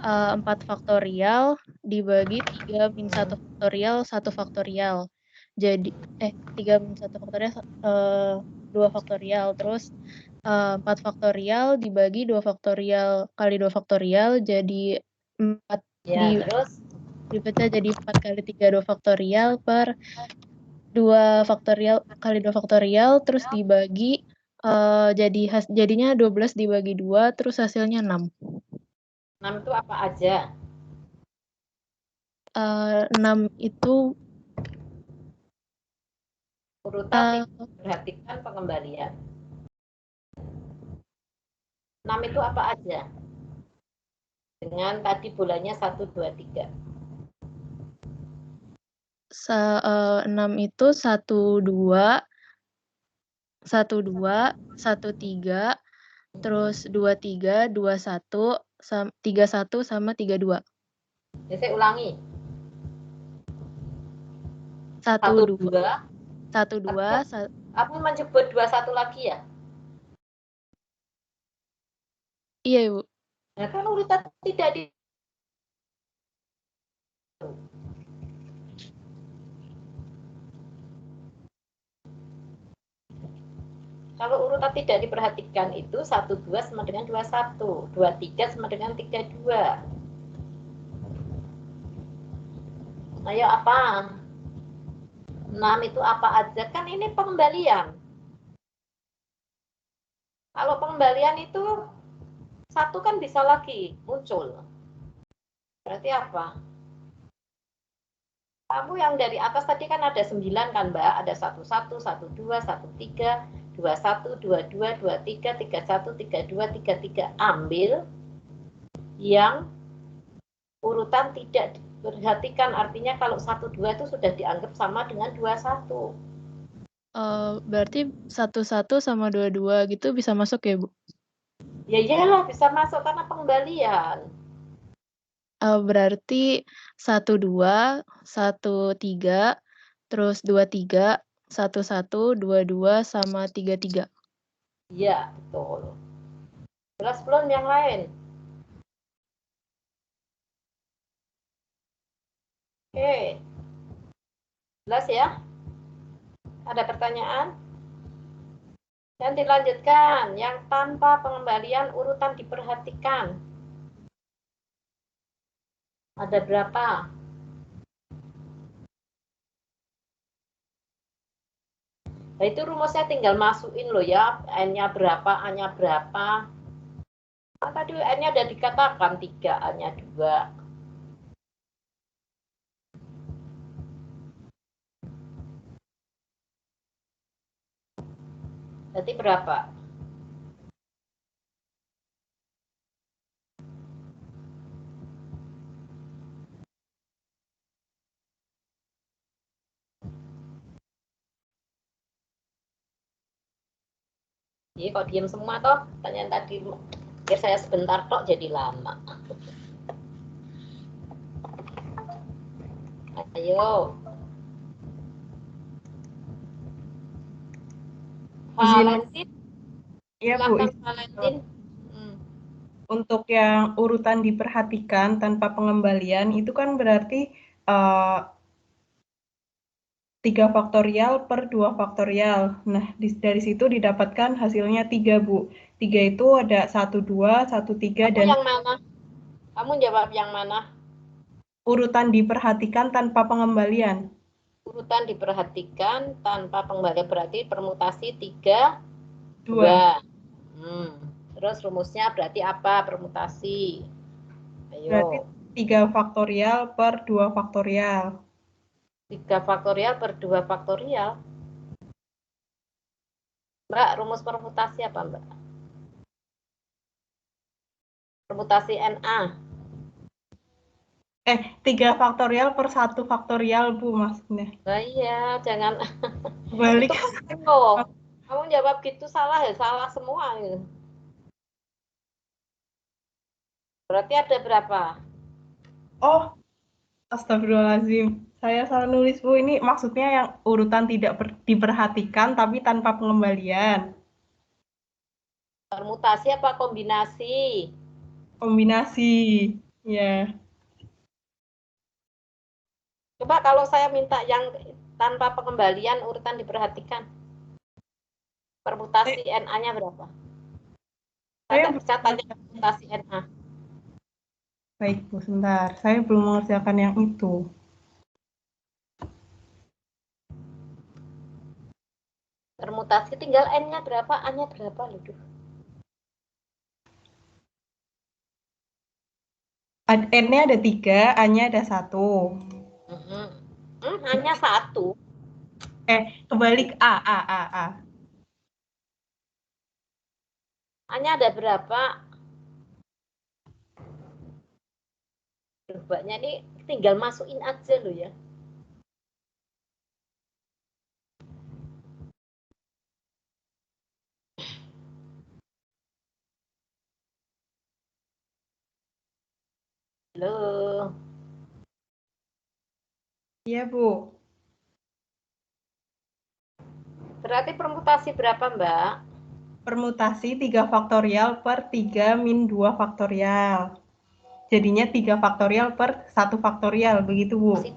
4 faktorial dibagi 3 min 1 faktorial 1 faktorial. Jadi 3 min 1 faktorial 2 faktorial, terus 4 faktorial dibagi 2 faktorial kali 2 faktorial jadi 4 Ya, terus dipecah jadi 4 kali 3 2 faktorial per 2 faktorial kali 2 faktorial, terus dibagi jadinya 12 dibagi 2, terus hasilnya 6. 6 itu apa aja? 6 itu urutan perhatikan pengembalian. 6 itu apa aja? Dengan tadi bulannya 1, 2, 3. 6 itu 1, 2, 1, 2, 1, 3, terus 2, 3, 2, 1, 3, 1, sama 3, 2. Ya, saya ulangi. 1, 2, 1, 2, Aku menyebut 2, 1 lagi ya? Iya, Ibu. Nah, kan urutan tidak di Kalau urutan tidak diperhatikan itu 1, 2 sama dengan 2, 1. 2, 3 sama dengan 3, 2. Ayo apa? 6 itu apa aja? Kan ini pengembalian. Kalau pengembalian itu 1 kan bisa lagi muncul. Berarti apa? Kamu yang dari atas tadi kan ada 9 kan Mbak? Ada 11, 12, 13, 21, 22, 23, 31, 32, 33. Ambil yang urutan tidak diperhatikan. Artinya kalau 1, 2 itu sudah dianggap sama dengan 21. Berarti 1, 1 sama 2, 2 gitu bisa masuk ya, Bu? Ya iyalah bisa masuk karena pengembalian. Berarti 1, 2, 1, 3, terus 2, 3, 1, 1, 2, 2, sama 3, 3. Iya, betul. Jelas belum yang lain? Oke. Jelas ya? Ada pertanyaan? Dan dilanjutkan, yang tanpa pengembalian urutan diperhatikan. Ada berapa? Nah, itu rumusnya tinggal masukin loh ya, N-nya berapa, A-nya berapa. Nah, tadi N-nya udah dikatakan 3, A-nya 2. Berarti berapa? Jadi kok diem semua toh? Pertanyaan tadi biar saya sebentar kok jadi lama. Ayo. Valentin. Iya Bu. Valentin. Untuk yang urutan diperhatikan tanpa pengembalian itu kan berarti 3 faktorial per 2 faktorial. Nah, dari situ didapatkan hasilnya 3, Bu. 3 itu ada 1, 2, 1, 3, dan... Yang mana? Kamu jawab yang mana? Urutan diperhatikan tanpa pengembalian. Urutan diperhatikan tanpa pengembalian berarti permutasi 3, 2. Terus rumusnya berarti apa permutasi? Ayo. Berarti 3 faktorial per 2 faktorial. 3 faktorial per 2 faktorial. Mbak, rumus permutasi apa, Mbak? Permutasi NA. 3 faktorial per 1 faktorial, Bu, maksudnya. Nah iya, jangan. Balik. Itu penting loh. Kamu jawab gitu salah ya, salah semua gitu. Berarti ada berapa? Oh, astagfirullahaladzim. Saya salah nulis, Bu. Ini maksudnya yang urutan tidak diperhatikan tapi tanpa pengembalian. Permutasi apa kombinasi? Kombinasi. Ya. Coba kalau saya minta yang tanpa pengembalian urutan diperhatikan. Permutasi NA-nya berapa? Saya bisa tanya permutasi NA. Baik, Bu, sebentar. Saya belum mengerjakan yang itu. Permutasi tinggal N-nya berapa, A-nya berapa, Luduh. N-nya ada 3, A-nya ada 1. Hanya 1. Kebalik A. A-nya ada berapa? Mbaknya ini tinggal masukin aja loh ya. Halo. Iya, Bu. Berarti permutasi berapa, Mbak? Permutasi 3 faktorial per 3 min 2 faktorial. Jadinya 3 faktorial per 1 faktorial, begitu, Bu? 3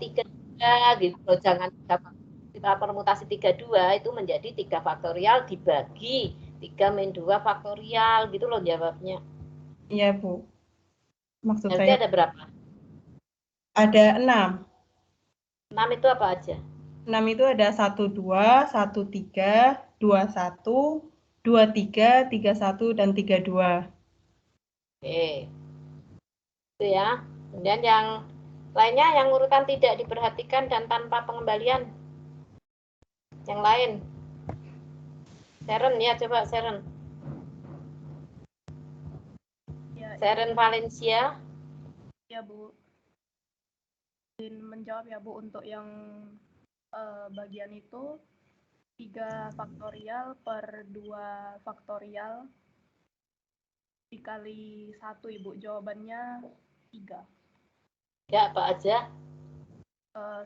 gitu loh, jangan kita permutasi 32 itu menjadi 3 faktorial dibagi 3 min 2 faktorial gitu loh jawabnya. Iya, Bu. Maksud Berarti saya ada berapa? ada 6. 6 itu apa aja? 6 itu ada 12, 13, 21, 23, 31, dan 32. Oke. Itu ya. Kemudian yang lainnya yang urutan tidak diperhatikan dan tanpa pengembalian. Yang lain. Seren ya, coba Seren. Ya, Seren Valencia. Ya, Bu. Izin menjawab ya, Bu, untuk yang bagian itu 3 faktorial per 2 faktorial dikali 1, Ibu. Jawabannya 3. Ya, apa aja? 1,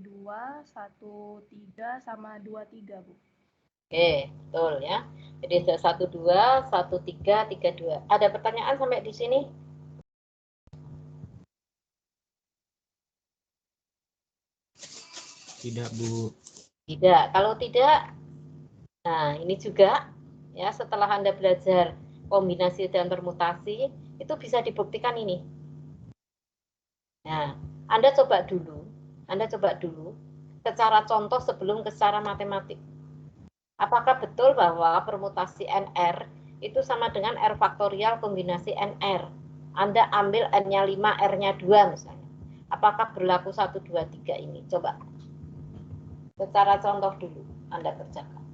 2, 1, 3, sama 2, 3, Bu. Oke, betul ya. Jadi ada 1, 2, 1, 3, 3, 2. Ada pertanyaan sampai di sini? Tidak, Bu. Tidak. Kalau tidak, nah ini juga ya setelah Anda belajar kombinasi dan permutasi, itu bisa dibuktikan ini. Nah, Anda coba dulu secara contoh sebelum ke secara matematik. Apakah betul bahwa permutasi NR itu sama dengan R faktorial kombinasi NR? Anda ambil N-nya 5, R-nya 2 misalnya. Apakah berlaku 1, 2, 3 ini? Coba. Secara contoh dulu Anda kerjakan.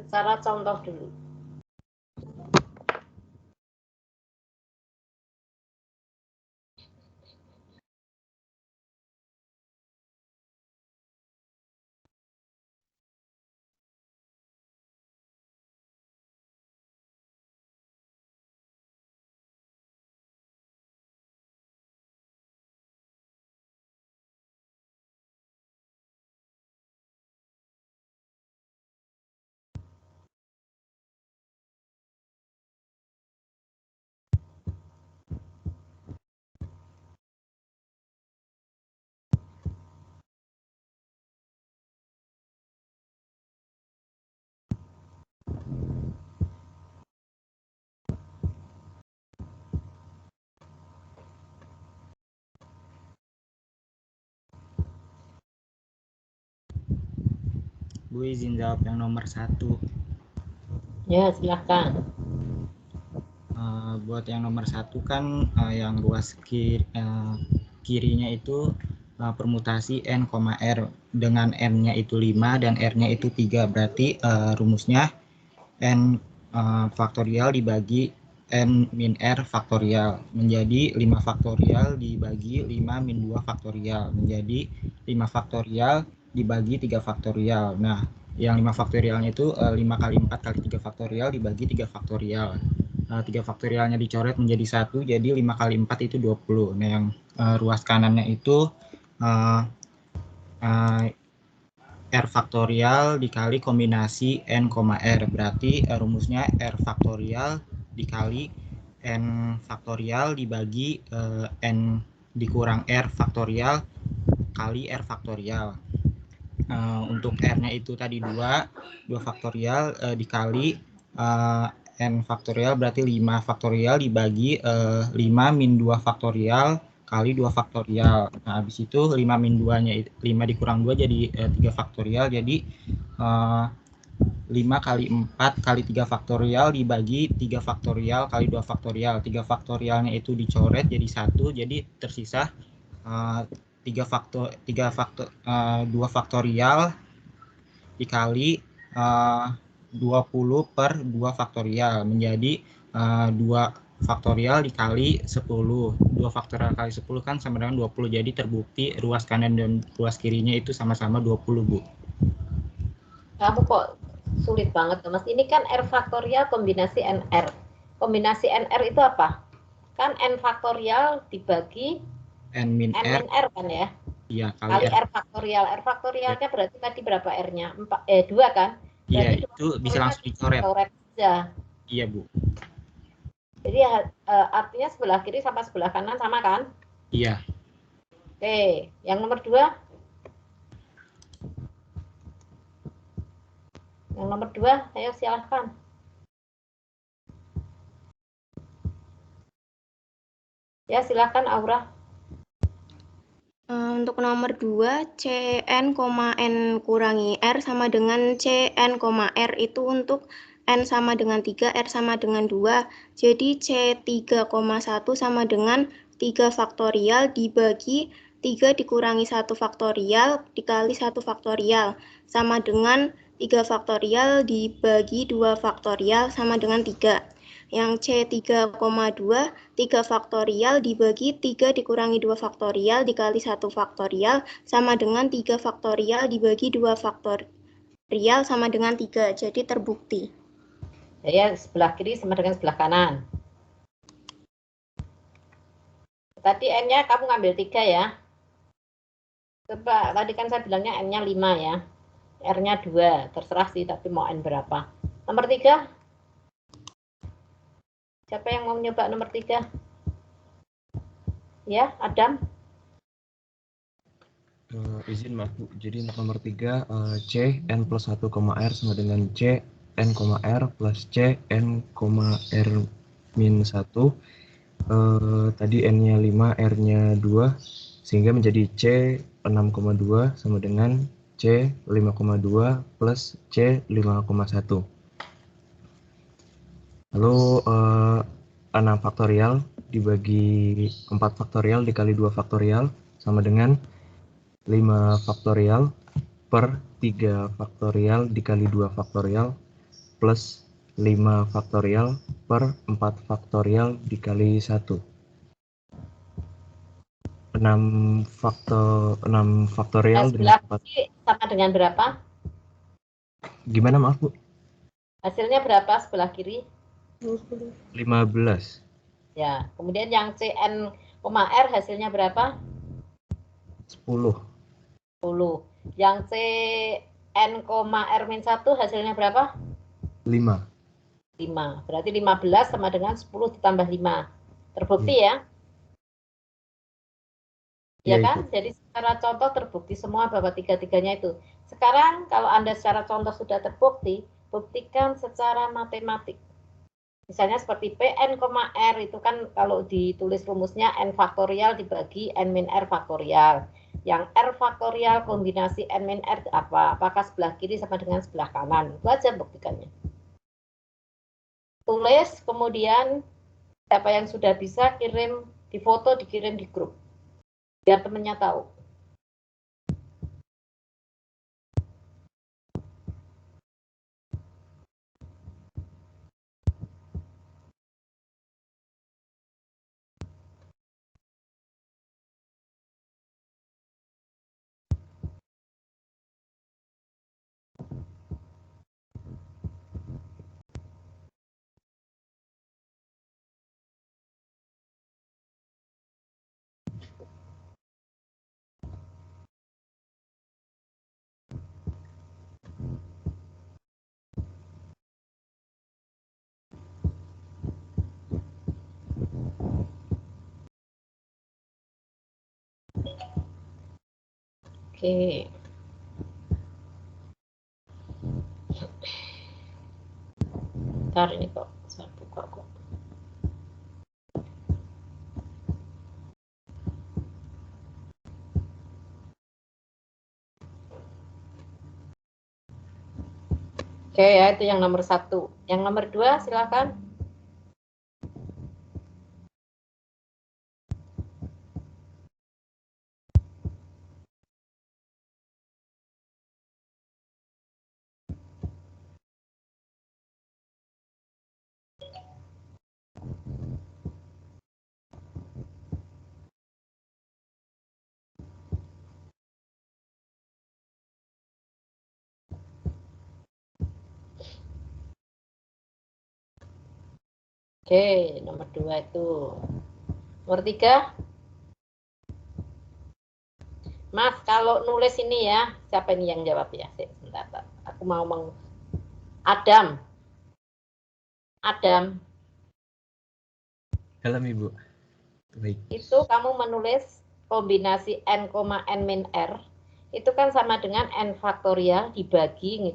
Secara contoh dulu. Bu izin jawab yang nomor 1. Ya, silakan. Buat yang nomor 1 kan yang ruas kirinya itu permutasi n, r dengan n-nya itu 5 dan r-nya itu 3. Berarti rumusnya n faktorial dibagi n min r faktorial menjadi 5 faktorial dibagi 5 min 2 faktorial menjadi 5 faktorial dibagi 3 faktorial. Nah, yang 5 faktorialnya itu 5 kali 4 kali 3 faktorial dibagi 3 faktorial. 3 faktorialnya dicoret menjadi 1, jadi 5 kali 4 itu 20. Nah, yang ruas kanannya itu R faktorial dikali kombinasi N, R. Berarti rumusnya R faktorial dikali N faktorial dibagi N dikurang R faktorial kali R faktorial. Untuk R-nya itu tadi 2 faktorial dikali N faktorial berarti 5 faktorial dibagi 5 min 2 faktorial kali 2 faktorial. Nah, habis itu 5 min 2-nya 5 dikurang 2 jadi 3 faktorial. Jadi 5 kali 4 kali 3 faktorial dibagi 3 faktorial kali 2 faktorial. 3 faktorialnya itu dicoret jadi 1, jadi tersisa 2 faktorial dikali 20 per 2 faktorial menjadi 2 faktorial dikali 10. 2 faktorial kali 10 kan sama dengan 20. Jadi terbukti ruas kanan dan ruas kirinya itu sama-sama 20, Bu. Kamu kok sulit banget, Mas. Ini kan R faktorial kombinasi NR. Kombinasi NR itu apa? Kan N faktorial dibagi N min R kan ya? Iya, kali R faktorial. R faktorialnya berarti tadi berapa R-nya? 2 kan? Iya, itu bisa langsung dicoret. Iya, Bu. Jadi artinya sebelah kiri sama sebelah kanan sama kan? Iya. Oke, yang nomor 2? Yang nomor 2, ayo silahkan. Ya, silahkan Aura. Untuk nomor 2, Cn, N kurangi R sama dengan Cn, R itu untuk N sama dengan 3, R sama dengan 2. Jadi C3,1 sama dengan 3 faktorial dibagi 3 dikurangi 1 faktorial dikali 1 faktorial sama dengan 3 faktorial dibagi 2 faktorial sama dengan 3. Yang C3,2, 3 faktorial dibagi 3 dikurangi 2 faktorial dikali 1 faktorial sama dengan 3 faktorial dibagi 2 faktorial sama dengan 3. Jadi terbukti. Ya, sebelah kiri sama dengan sebelah kanan. Tadi N-nya kamu ngambil 3 ya. Coba, tadi kan saya bilangnya N-nya 5 ya. R-nya 2, terserah sih tapi mau N berapa. Nomor 3. Siapa yang mau nyoba nomor 3? Ya, Adam. Izin maaf Bu, jadi untuk nomor 3 C N plus 1, R sama dengan C N, R plus C N, R min 1. Tadi N-nya 5, R-nya 2, sehingga menjadi C 6,2 sama dengan C 5,2 plus C 5,1. Lalu 6 faktorial dibagi 4 faktorial dikali 2 faktorial sama dengan 5 faktorial per 3 faktorial dikali 2 faktorial plus 5 faktorial per 4 faktorial dikali 1. 6 faktorial dengan 4. Sama dengan berapa? Gimana maaf Bu? Hasilnya berapa sebelah kiri? 15. Ya, kemudian yang Cn, R hasilnya berapa? 10. Yang Cn, R min 1 hasilnya berapa? 5. Berarti 15 sama dengan 10 ditambah 5. Terbukti ya? Ya kan? Jadi secara contoh terbukti semua bahwa 3-3-nya itu. Sekarang kalau Anda secara contoh sudah terbukti, buktikan secara matematik. Misalnya seperti Pn, R itu kan kalau ditulis rumusnya N faktorial dibagi N min R faktorial. Yang R faktorial kombinasi N min R apa? Apakah sebelah kiri sama dengan sebelah kanan? Itu aja buktikannya. Tulis, kemudian siapa yang sudah bisa kirim di foto, dikirim di grup. Biar temennya tahu. Oke. Bentar ini kok, saya buka kok. Oke ya, itu yang nomor 1. Yang nomor 2, silakan. Oke, nomor 2 itu. Nomor 3. Mas, kalau nulis ini ya, siapa ini yang jawab ya? Sebentar, aku mau Adam. Dalam Ibu. Baik. Itu kamu menulis kombinasi N, N min R. Itu kan sama dengan N faktorial dibagi.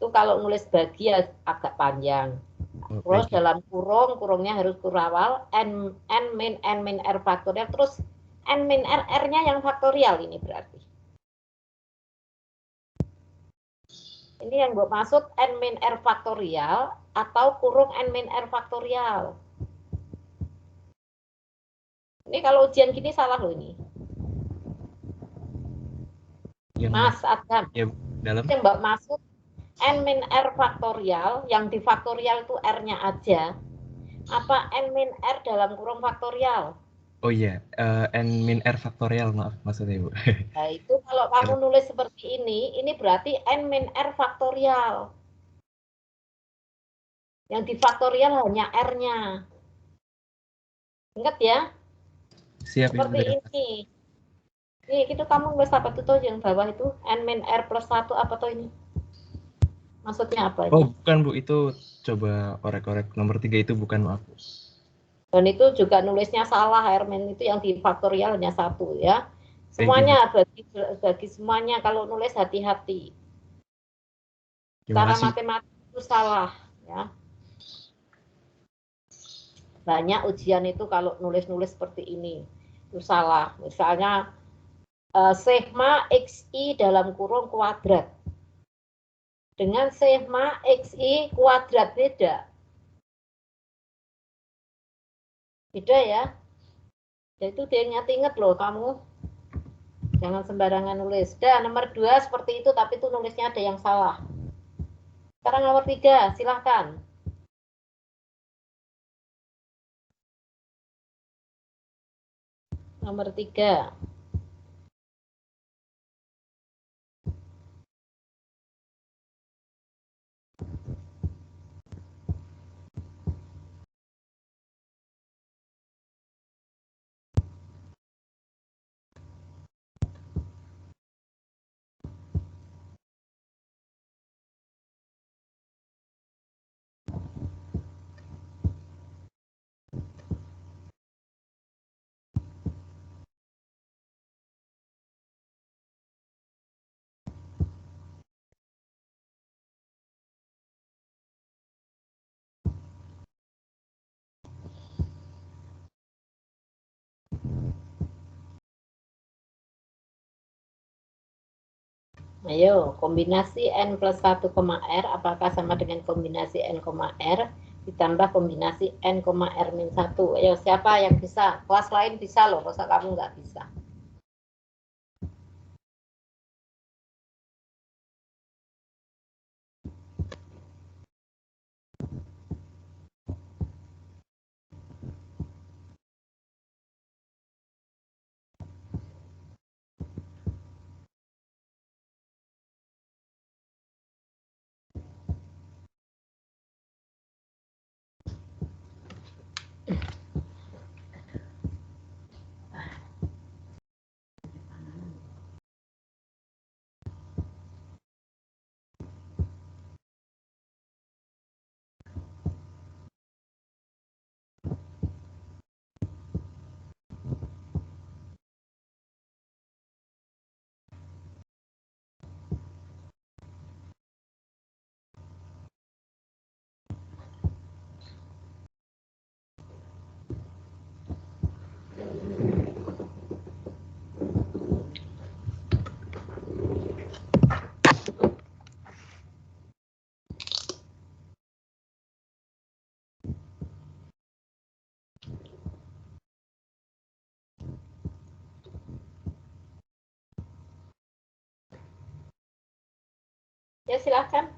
Itu kalau nulis bagi ya agak panjang. Terus dalam kurungnya harus kurawal N min R faktorial. Terus N min R, R-nya yang faktorial ini berarti. Ini yang gue maksud N min R faktorial atau kurung N min R faktorial. Ini kalau ujian gini salah loh ini. Mas Adam. Ya, dalam. Yang Mbak maksud N min R faktorial, yang di faktorial itu R-nya aja. Apa N min R dalam kurung faktorial? Oh iya, N min R faktorial, maaf maksudnya Ibu. Nah itu kalau kamu nulis seperti ini berarti N min R faktorial. Yang di faktorial hanya R-nya. Ingat ya? Siap, seperti Ibu. Ini. Nih, itu kamu nulis apa tuh yang bawah itu? N min R plus 1 apa tuh ini? Maksudnya apa ini? Oh, bukan Bu, itu coba korek-korek. Nomor 3 itu bukan, maaf. Dan itu juga nulisnya salah, Hermen itu yang di faktorial hanya 1 ya. Semuanya bagi semuanya kalau nulis hati-hati. Cara matematik itu salah ya. Banyak ujian itu kalau nulis-nulis seperti ini itu salah. Misalnya sigma xi dalam kurung kuadrat dengan sigma xi kuadrat beda ya. Itu diingat-ingat loh kamu. Jangan sembarangan nulis. Dan nomor 2 seperti itu, tapi itu nulisnya ada yang salah. Sekarang nomor 3, silahkan. Nomor 3. Ayo, kombinasi N plus 1, R apakah sama dengan kombinasi N, R ditambah kombinasi N, R min 1. Ayo, siapa yang bisa? Kelas lain bisa loh, masa kamu nggak bisa? Ya, silahkan.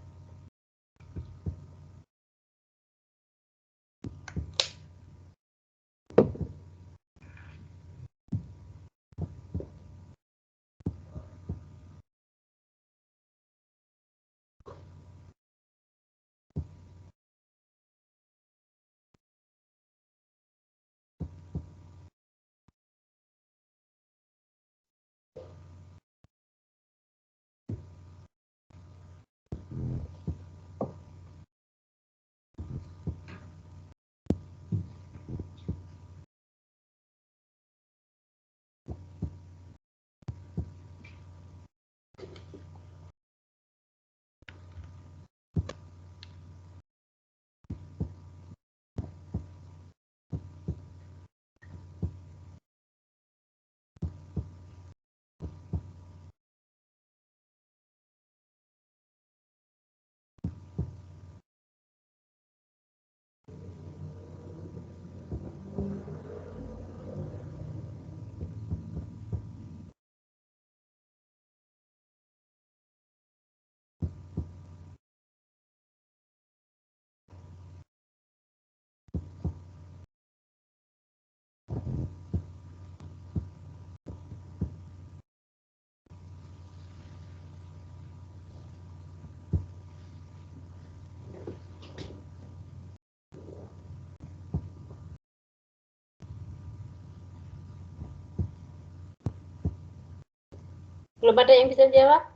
Belum ada yang bisa jawab?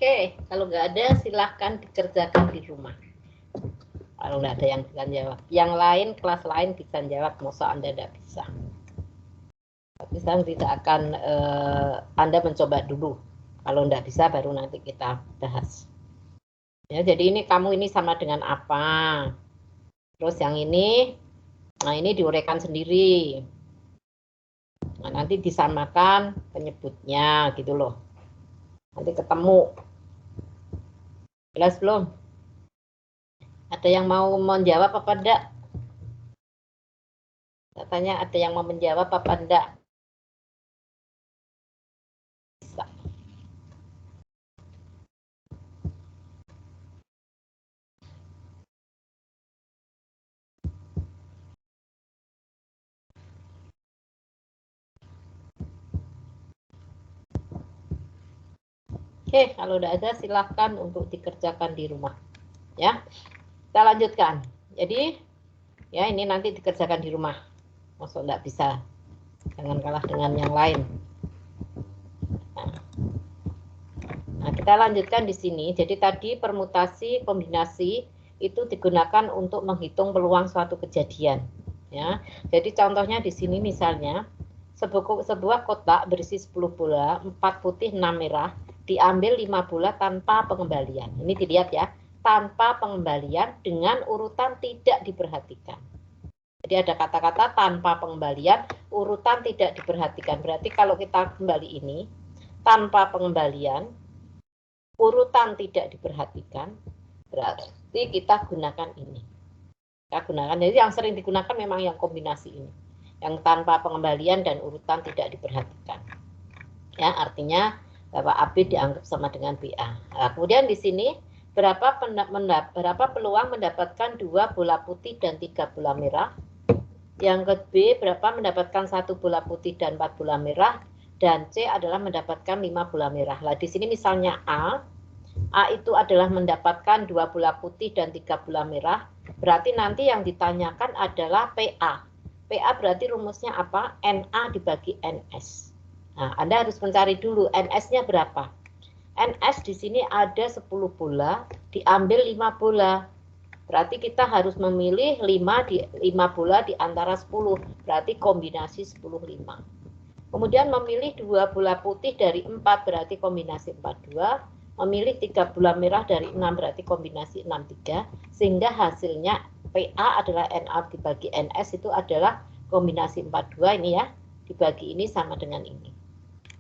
Oke, kalau nggak ada silahkan dikerjakan di rumah. Kalau nggak ada yang bisa jawab. Yang lain, kelas lain bisa jawab, masa Anda tidak bisa. Tapi saya tidak akan, Anda mencoba dulu. Kalau nggak bisa, baru nanti kita bahas. Ya, jadi ini kamu ini sama dengan apa? Terus yang ini, nah ini diuraikan sendiri. Nah, nanti disamakan penyebutnya gitu loh. Nanti ketemu. Jelas belum? Ada yang mau menjawab apa enggak? Katanya ada yang mau menjawab apa enggak? Bisa. Oke, kalau tidak ada silahkan untuk dikerjakan di rumah. Ya, kita lanjutkan. Jadi, ya ini nanti dikerjakan di rumah. Maksud tidak bisa, jangan kalah dengan yang lain. Nah, kita lanjutkan di sini. Jadi tadi permutasi kombinasi itu digunakan untuk menghitung peluang suatu kejadian. Ya, jadi contohnya di sini misalnya sebuah kotak berisi 10 bola, 4 putih, 6 merah, diambil 5 bola tanpa pengembalian. Ini dilihat ya, tanpa pengembalian dengan urutan tidak diperhatikan. Jadi ada kata-kata tanpa pengembalian, urutan tidak diperhatikan. Berarti kalau kita kembali ini, tanpa pengembalian, urutan tidak diperhatikan, berarti kita gunakan ini. Kita gunakan, jadi yang sering digunakan memang yang kombinasi ini. Yang tanpa pengembalian dan urutan tidak diperhatikan. Ya, artinya bahwa AB dianggap sama dengan BA. Nah, kemudian di sini berapa peluang mendapatkan 2 bola putih dan 3 bola merah. Yang ke B berapa mendapatkan 1 bola putih dan 4 bola merah. Dan C adalah mendapatkan 5 bola merah. Nah, di sini misalnya A itu adalah mendapatkan 2 bola putih dan 3 bola merah. Berarti nanti yang ditanyakan adalah PA. PA berarti rumusnya apa? NA dibagi NS. Nah, Anda harus mencari dulu NS-nya berapa. NS di sini ada 10 bola, diambil 5 bola. Berarti kita harus memilih 5 bola di antara 10. Berarti kombinasi 10-5. Kemudian memilih 2 bola putih dari 4 berarti kombinasi 4-2. Memilih 3 bola merah dari 6 berarti kombinasi 6-3. Sehingga hasilnya PA adalah NA dibagi NS itu adalah kombinasi 4-2 ini ya. Dibagi ini sama dengan ini.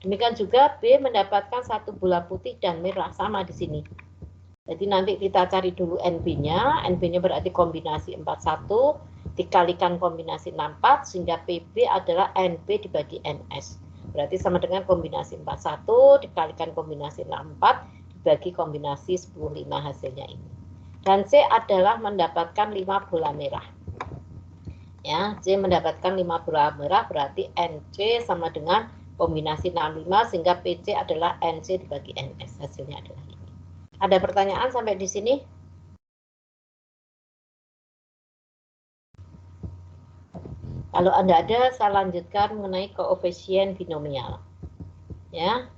Demikian juga B mendapatkan 1 bola putih dan merah sama di sini. Jadi nanti kita cari dulu NB-nya. NB-nya berarti kombinasi 41 dikalikan kombinasi 64 sehingga PB adalah NB dibagi NS. Berarti sama dengan kombinasi 41 dikalikan kombinasi 64 dibagi kombinasi 10-5 hasilnya ini. Dan C adalah mendapatkan 5 bola merah. Ya, C mendapatkan 5 bola merah berarti NC sama dengan kombinasi 65 sehingga PC adalah NC dibagi NS. Hasilnya adalah ini. Ada pertanyaan sampai di sini? Kalau Anda ada, saya lanjutkan mengenai koefisien binomial. Ya,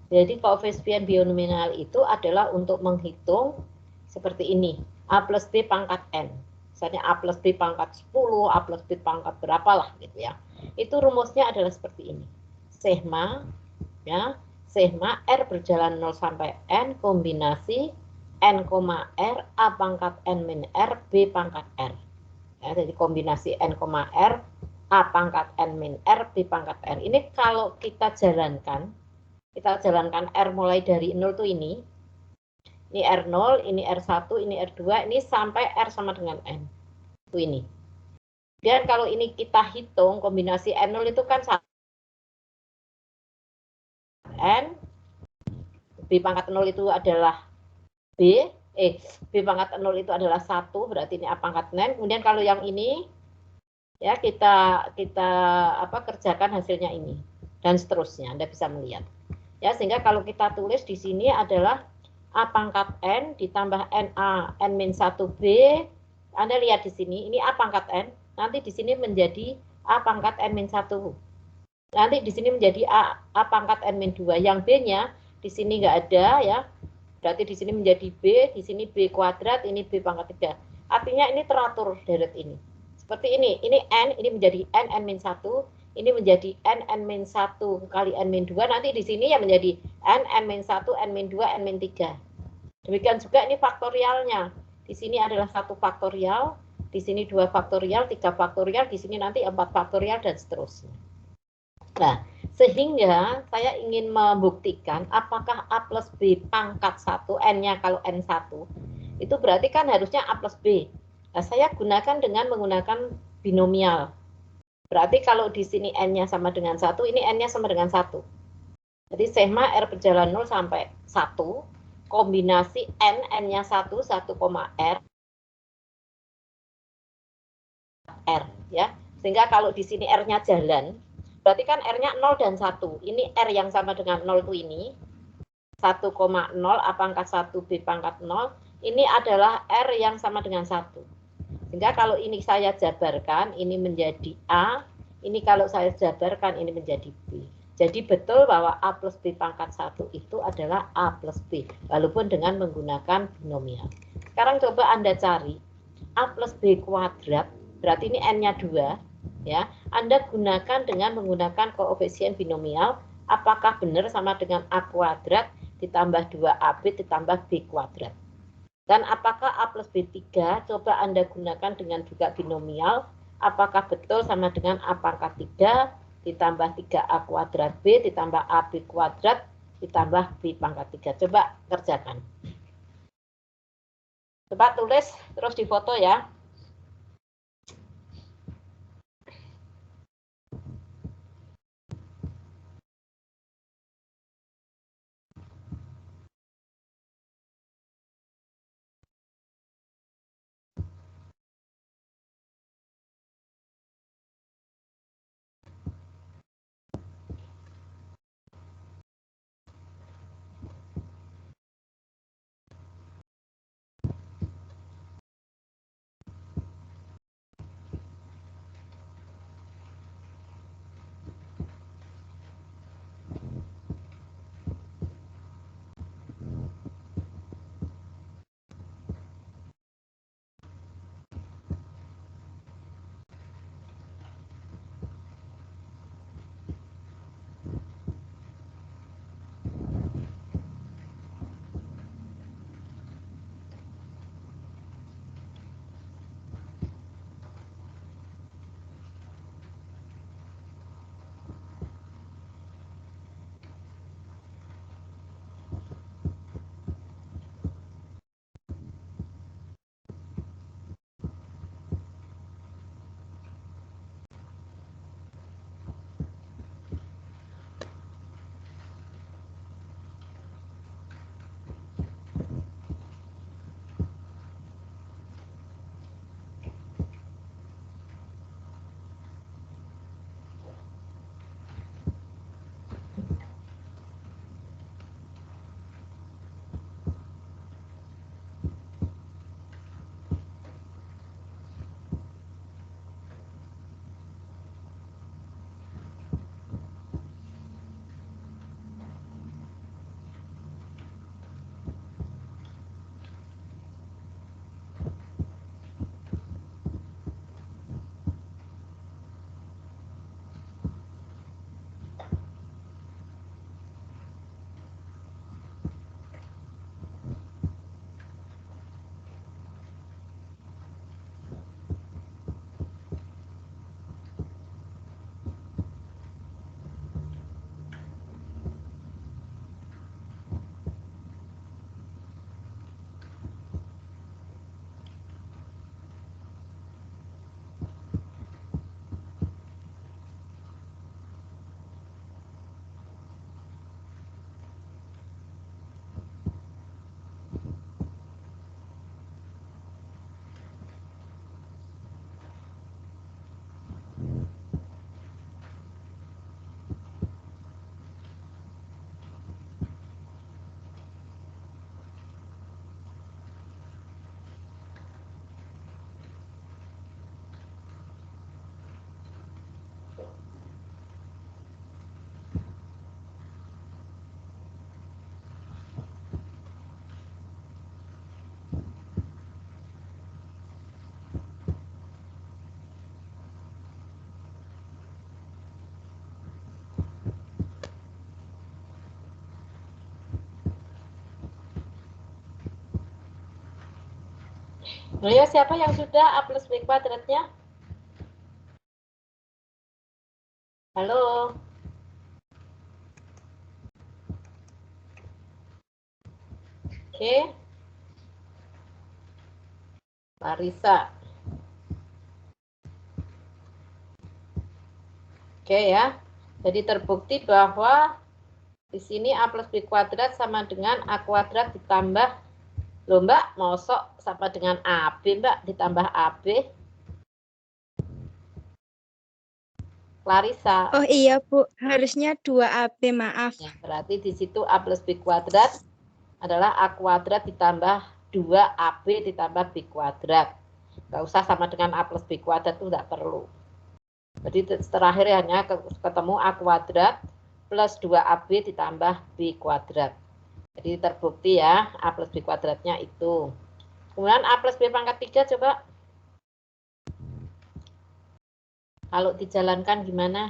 jadi koefisien binomial itu adalah untuk menghitung seperti ini, A plus B pangkat N. Misalnya A plus B pangkat 10, A plus B pangkat berapa lah gitu ya. Itu rumusnya adalah seperti ini. Sigma, ya, sigma R berjalan 0 sampai N kombinasi N, R, A pangkat N min R, B pangkat R. Ya, jadi kombinasi N, R, A pangkat N min R, B pangkat R. Ini kalau kita jalankan R mulai dari 0 tuh ini R0, ini R1, ini R2, ini sampai R sama dengan N. Itu ini. Dan kalau ini kita hitung kombinasi N0 itu kan N, B pangkat 0 itu adalah B pangkat 0 itu adalah 1, berarti ini A pangkat N. Kemudian kalau yang ini ya kita kerjakan hasilnya ini dan seterusnya. Anda bisa melihat. Ya, sehingga kalau kita tulis di sini adalah A pangkat N ditambah NA N-1B. Anda lihat di sini, ini A pangkat N, nanti di sini menjadi A pangkat N-1. Nanti di sini menjadi A pangkat N-2. Yang B-nya di sini nggak ada ya. Berarti di sini menjadi B, di sini B kuadrat, ini B pangkat 3. Artinya ini teratur deret ini. Seperti ini N, ini menjadi N, N-1, ini menjadi N, N-1 kali N-2, nanti di sini ya menjadi N, N-1, N-2, N-3. Demikian juga ini faktorialnya. Di sini adalah 1 faktorial, di sini 2 faktorial, 3 faktorial, di sini nanti 4 faktorial, dan seterusnya. Nah, sehingga saya ingin membuktikan apakah A plus B pangkat 1, N-nya kalau N1, itu berarti kan harusnya A plus B. Nah, saya gunakan dengan menggunakan binomial. Berarti kalau di sini N-nya sama dengan 1, ini N-nya sama dengan 1. Jadi sigma R berjalan 0 sampai 1, kombinasi N, N-nya 1, 1, R, R. Ya. Sehingga kalau di sini R-nya jalan, berarti kan R-nya 0 dan 1. Ini R yang sama dengan 0 itu ini. 1,0 A pangkat 1 B pangkat 0 ini adalah R yang sama dengan 1. Sehingga kalau ini saya jabarkan ini menjadi A, ini kalau saya jabarkan ini menjadi B. Jadi betul bahwa A plus B pangkat 1 itu adalah A plus B walaupun dengan menggunakan binomial. Sekarang coba Anda cari A plus B kuadrat, berarti ini N-nya 2 ya. Anda gunakan dengan menggunakan koefisien binomial, apakah benar sama dengan A kuadrat ditambah 2AB ditambah B kuadrat. Dan apakah A plus B3, coba Anda gunakan dengan juga binomial, apakah betul sama dengan A pangkat 3 ditambah 3A kuadrat B ditambah AB kuadrat ditambah B pangkat 3. Coba kerjakan. Coba tulis, terus difoto ya. Ayo, siapa yang sudah A plus B kuadratnya? Halo. Oke. Marisa. Oke ya. Jadi terbukti bahwa di sini A plus B kuadrat sama dengan A kuadrat ditambah, loh Mbak, mosok sama dengan AB Mbak, ditambah AB. Clarissa. Oh iya Bu, harusnya 2AB, maaf. Ya, berarti di situ A plus B kuadrat adalah A kuadrat ditambah 2AB ditambah B kuadrat. Nggak usah sama dengan A plus B kuadrat, itu nggak perlu. Jadi terakhir hanya ketemu A kuadrat plus 2AB ditambah B kuadrat. Jadi terbukti ya, A plus B kuadratnya itu. Kemudian A plus B pangkat 3 coba. Kalau dijalankan gimana?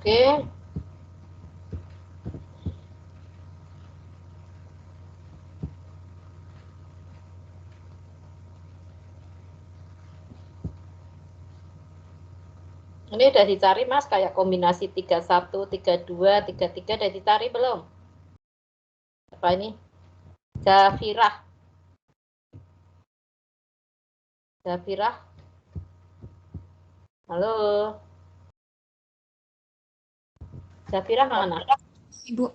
Oke. Ini udah dicari Mas, kayak kombinasi 31, 32, 33 udah dicari belum? Apa ini? Zafirah. Zafirah. Halo. Zafirah mana? Ibu.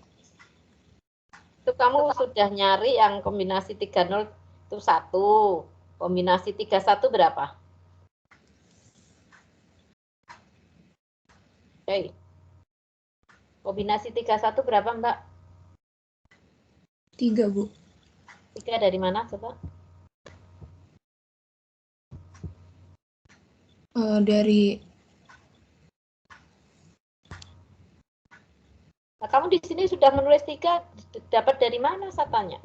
Itu kamu sudah nyari yang kombinasi 30 itu 1. Kombinasi 31 berapa? Oke. Kombinasi 31 berapa, Mbak? 3, Bu. 3 dari mana coba? Dari Nah, kamu di sini sudah menulis 3, dapat dari mana saya tanya?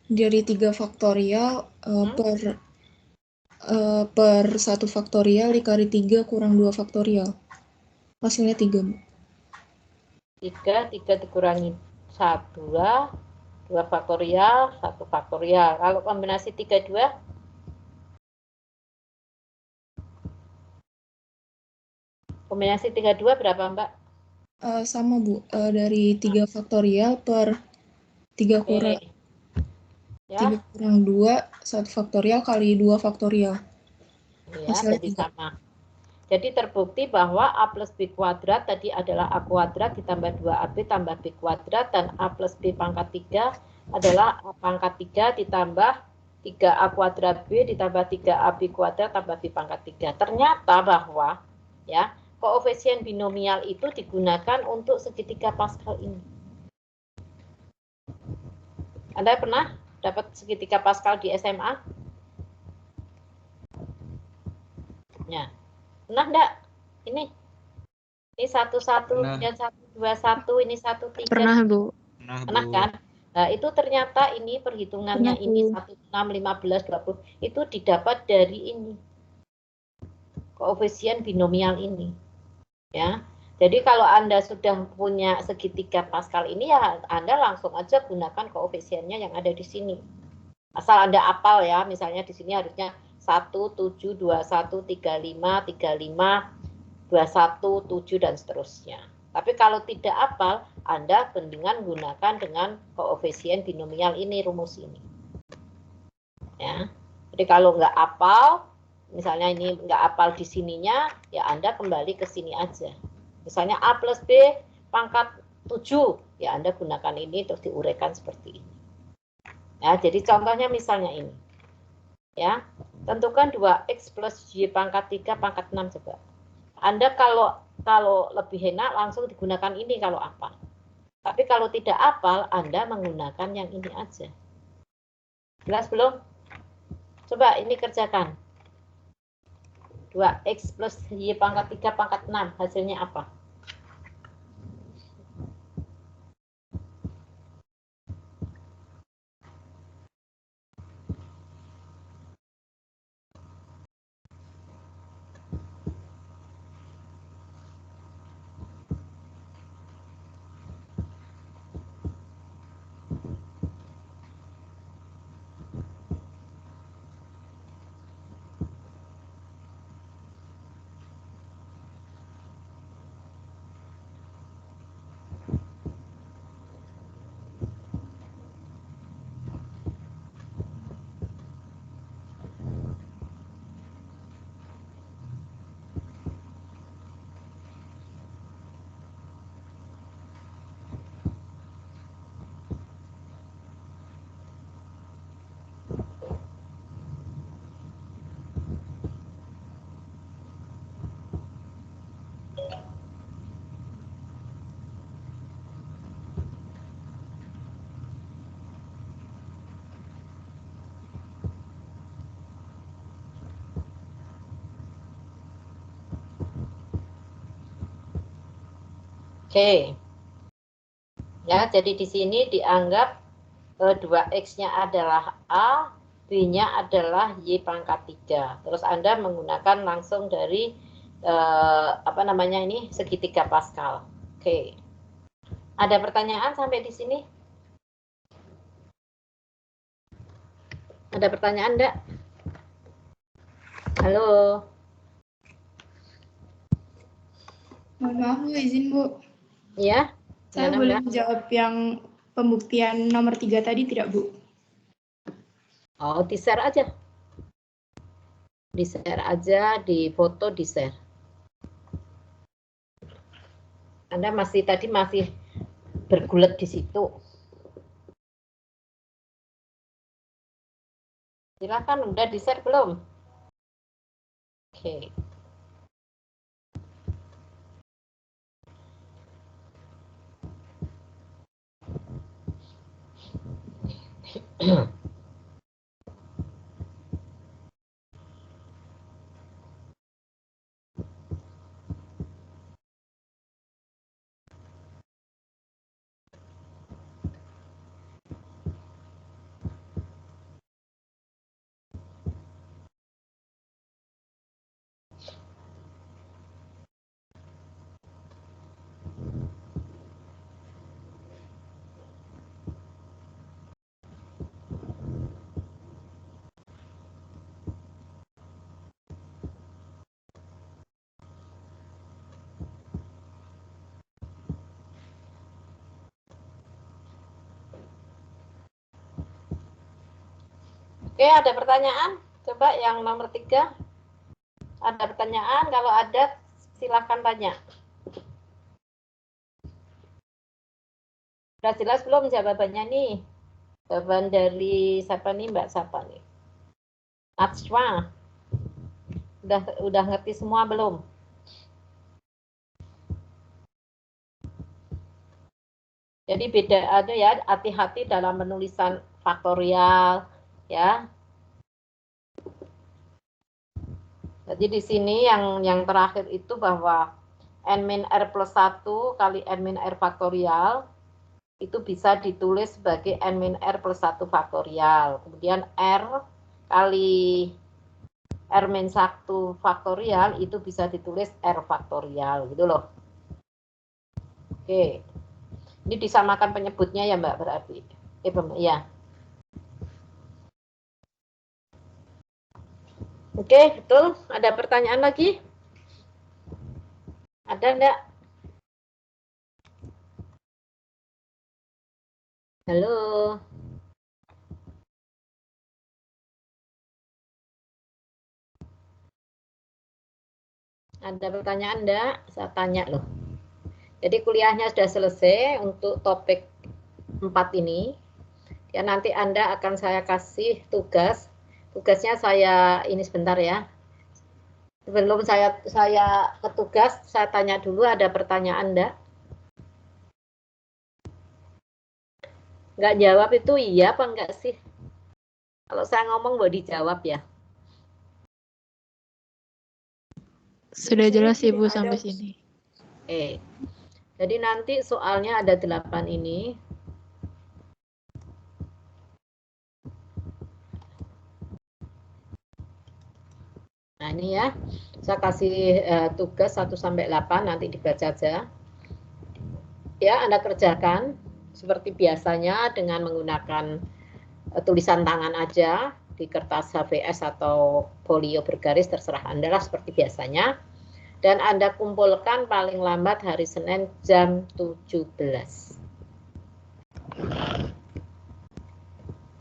dari 3 faktorial per 1 faktorial dikali 3 kurang 2 faktorial. Hasilnya 3, Bu. 3 dikurangi 1, 2 faktorial, 1 faktorial. Kalau kombinasi 32? Kombinasi 32 berapa, Mbak? Sama, Bu. Dari 3 faktorial per 3 kurang Ya. 3 kurang 2, 1 faktorial kali 2 faktorial. Ya, jadi sama. Jadi terbukti bahwa A plus B kuadrat tadi adalah A kuadrat ditambah 2AB tambah B kuadrat, dan A plus B pangkat 3 adalah A pangkat 3 ditambah 3A kuadrat B ditambah 3AB kuadrat tambah B pangkat 3. Ternyata bahwa ya koefisien binomial itu digunakan untuk segitiga Pascal ini. Anda pernah dapat segitiga Pascal di SMA? Ya. Pernah enggak? Ini 11 dan 121, ini 13. Pernah, Bu. Pernah kan? Nah, itu ternyata ini perhitungannya Pernah, ini Bu. 16, 15, 20 itu didapat dari ini. Koefisien binomial ini. Ya. Jadi kalau Anda sudah punya segitiga Pascal ini ya Anda langsung aja gunakan koefisiennya yang ada di sini. Asal Anda apal ya, misalnya di sini harusnya 1, 7, 21, 35, 35, 21, 7 dan seterusnya. Tapi kalau tidak apal, Anda mendingan gunakan dengan koefisien binomial ini, rumus ini. Ya. Jadi kalau nggak apal, misalnya ini nggak apal di sininya, ya Anda kembali ke sini aja. Misalnya A plus B pangkat 7, ya Anda gunakan ini terus diuraikan seperti ini. Ya, jadi contohnya misalnya ini. Ya, tentukan 2x plus y pangkat 3 pangkat 6 coba. Anda kalau lebih enak langsung digunakan ini kalau apal. Tapi kalau tidak apal, Anda menggunakan yang ini aja. Jelas belum? Coba ini kerjakan. 2x plus y pangkat 3 pangkat 6, hasilnya apa? Oke. Ya, jadi di sini dianggap 2x-nya adalah A, B-nya adalah Y pangkat 3. Terus Anda menggunakan langsung dari apa namanya ini, segitiga Pascal. Oke. Ada pertanyaan sampai di sini? Ada pertanyaan enggak? Halo. Mohon maaf Bu, izin Bu. Ya. Saya boleh menjawab yang pembuktian nomor 3 tadi tidak Bu? Oh, di-share aja. Di-share aja, di foto di-share. Anda tadi masih bergulat di situ. Silakan, udah di-share belum? Oke. Oke, ada pertanyaan? Coba yang nomor 3. Ada pertanyaan? Kalau ada, silakan tanya. Sudah jelas belum jawabannya nih? Jawaban dari siapa nih, Mbak siapa nih? Najwa. Udah ngerti semua belum? Jadi beda ada ya, hati-hati dalam penulisan faktorial ya. Jadi di sini yang terakhir itu bahwa n-r plus 1 kali n-r faktorial itu bisa ditulis sebagai n-r plus 1 faktorial. Kemudian r kali r-1 faktorial itu bisa ditulis r faktorial gitu loh. Oke. Ini disamakan penyebutnya ya Mbak berarti. Ya. Oke, betul. Ada pertanyaan lagi? Ada enggak? Halo. Ada pertanyaan enggak? Saya tanya loh. Jadi kuliahnya sudah selesai untuk topik 4 ini. Ya nanti Anda akan saya kasih tugas. Tugasnya saya ini sebentar ya. Sebelum saya ke tugas, saya tanya dulu ada pertanyaan enggak? Enggak jawab itu iya apa enggak sih? Kalau saya ngomong boleh dijawab ya. Sudah jelas Ibu sampai sini. Jadi nanti soalnya ada 8 ini. Nah ini ya, saya kasih tugas 1 sampai 8 nanti dibaca aja. Ya, Anda kerjakan seperti biasanya dengan menggunakan tulisan tangan aja di kertas HVS atau folio bergaris terserah Anda lah seperti biasanya. Dan Anda kumpulkan paling lambat hari Senin jam 17.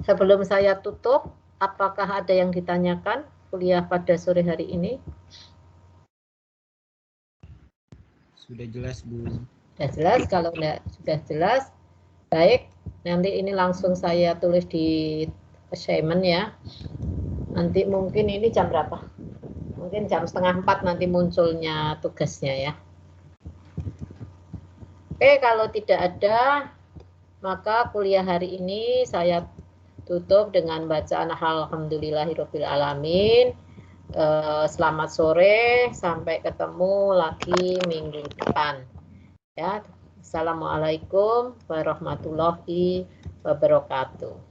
Sebelum saya tutup, apakah ada yang ditanyakan kuliah pada sore hari ini? Sudah jelas, Bu. Sudah jelas, kalau enggak sudah jelas, baik. Nanti ini langsung saya tulis di assignment ya. Nanti mungkin ini jam berapa? Mungkin jam 3:30 nanti munculnya tugasnya ya. Oke, kalau tidak ada, maka kuliah hari ini saya tutup dengan bacaan Alhamdulillahirabbil alamin. Selamat sore, sampai ketemu lagi minggu depan. Ya, Assalamualaikum warahmatullahi wabarakatuh.